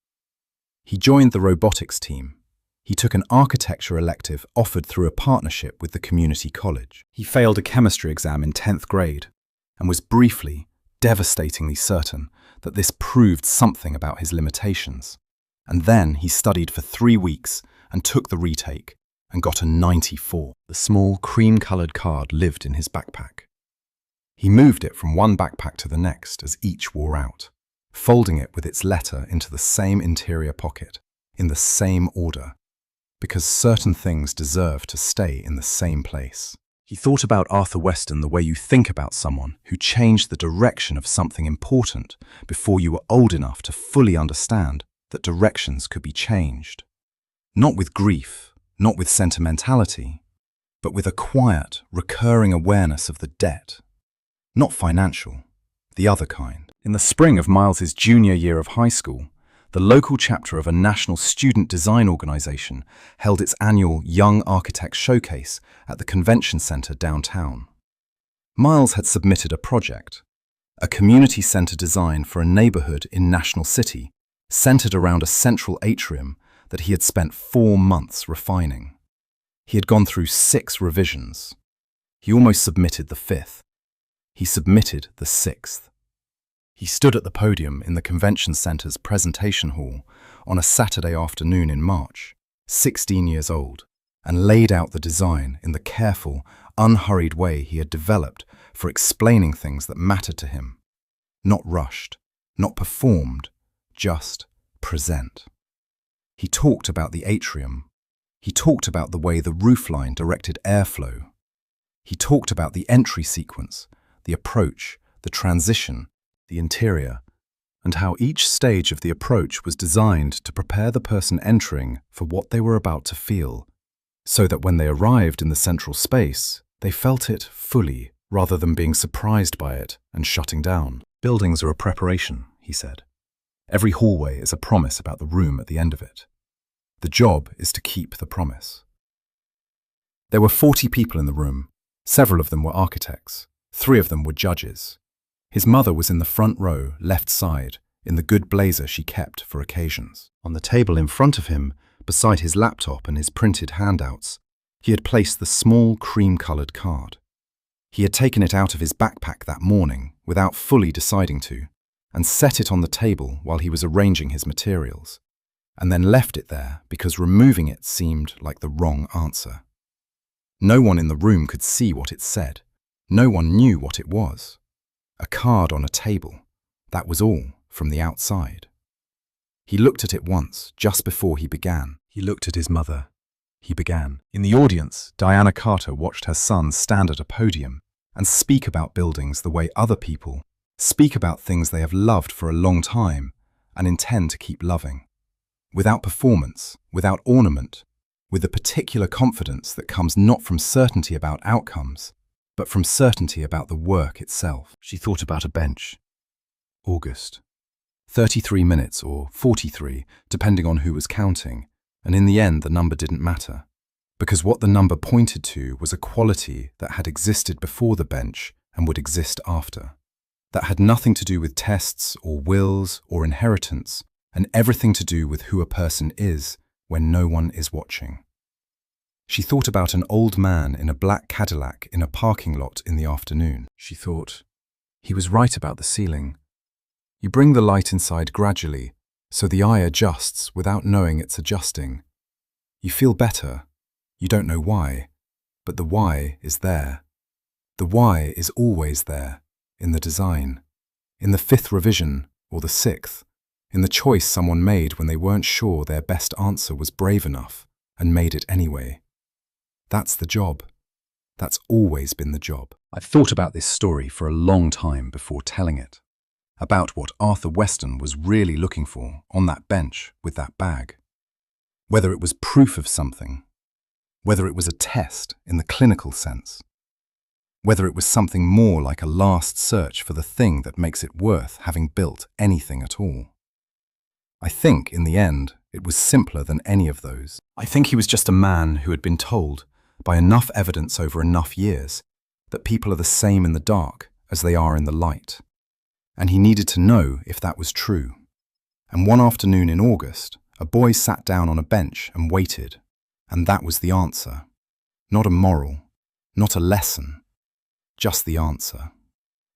He joined the robotics team. He took an architecture elective offered through a partnership with the community college. He failed a chemistry exam in 10th grade and was briefly, devastatingly certain that this proved something about his limitations. And then he studied for 3 weeks and took the retake and got a 94. The small cream-coloured card lived in his backpack. He moved it from one backpack to the next as each wore out, folding it with its letter into the same interior pocket, in the same order, because certain things deserve to stay in the same place. He thought about Arthur Weston the way you think about someone who changed the direction of something important before you were old enough to fully understand that directions could be changed. Not with grief, not with sentimentality, but with a quiet, recurring awareness of the debt. Not financial, the other kind. In the spring of Miles's junior year of high school, the local chapter of a national student design organization held its annual Young Architects Showcase at the convention center downtown. Miles had submitted a project, a community center design for a neighborhood in National City, centered around a central atrium that he had spent 4 months refining. He had gone through 6 revisions. He almost submitted the 5th. He submitted the 6th. He stood at the podium in the convention center's presentation hall on a Saturday afternoon in March, 16 years old, and laid out the design in the careful, unhurried way he had developed for explaining things that mattered to him. Not rushed, not performed, just present. He talked about the atrium. He talked about the way the roofline directed airflow. He talked about the entry sequence, the approach, the transition, the interior, and how each stage of the approach was designed to prepare the person entering for what they were about to feel, so that when they arrived in the central space, they felt it fully rather than being surprised by it and shutting down. Buildings are a preparation, he said. Every hallway is a promise about the room at the end of it. The job is to keep the promise. There were 40 people in the room. Several of them were architects. 3 of them were judges. His mother was in the front row, left side, in the good blazer she kept for occasions. On the table in front of him, beside his laptop and his printed handouts, he had placed the small cream-coloured card. He had taken it out of his backpack that morning, without fully deciding to, and set it on the table while he was arranging his materials, and then left it there because removing it seemed like the wrong answer. No one in the room could see what it said. No one knew what it was. A card on a table. That was all, from the outside. He looked at it once, just before he began. He looked at his mother. He began. In the audience, Diana Carter watched her son stand at a podium and speak about buildings the way other people speak about things they have loved for a long time and intend to keep loving. Without performance, without ornament, with the particular confidence that comes not from certainty about outcomes, but from certainty about the work itself. She thought about a bench. August. 33 minutes or 43, depending on who was counting, and in the end the number didn't matter, because what the number pointed to was a quality that had existed before the bench and would exist after. That had nothing to do with tests or wills or inheritance, and everything to do with who a person is when no one is watching. She thought about an old man in a black Cadillac in a parking lot in the afternoon. She thought, he was right about the ceiling. You bring the light inside gradually, so the eye adjusts without knowing it's adjusting. You feel better. You don't know why, but the why is there. The why is always there, in the design, in the 5th revision or the 6th, in the choice someone made when they weren't sure their best answer was brave enough and made it anyway. That's the job. That's always been the job. I've thought about this story for a long time before telling it, about what Arthur Weston was really looking for on that bench with that bag. Whether it was proof of something, whether it was a test in the clinical sense, whether it was something more like a last search for the thing that makes it worth having built anything at all. I think, in the end, it was simpler than any of those. I think he was just a man who had been told by enough evidence over enough years, that people are the same in the dark as they are in the light. And he needed to know if that was true. And one afternoon in August, a boy sat down on a bench and waited, and that was the answer. Not a moral, not a lesson, just the answer.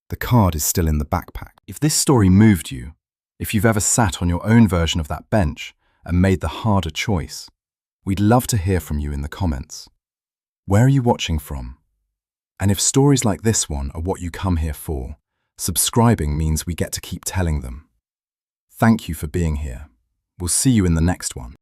The card is still in the backpack. If this story moved you, if you've ever sat on your own version of that bench and made the harder choice, we'd love to hear from you in the comments. Where are you watching from? And if stories like this one are what you come here for, subscribing means we get to keep telling them. Thank you for being here. We'll see you in the next one.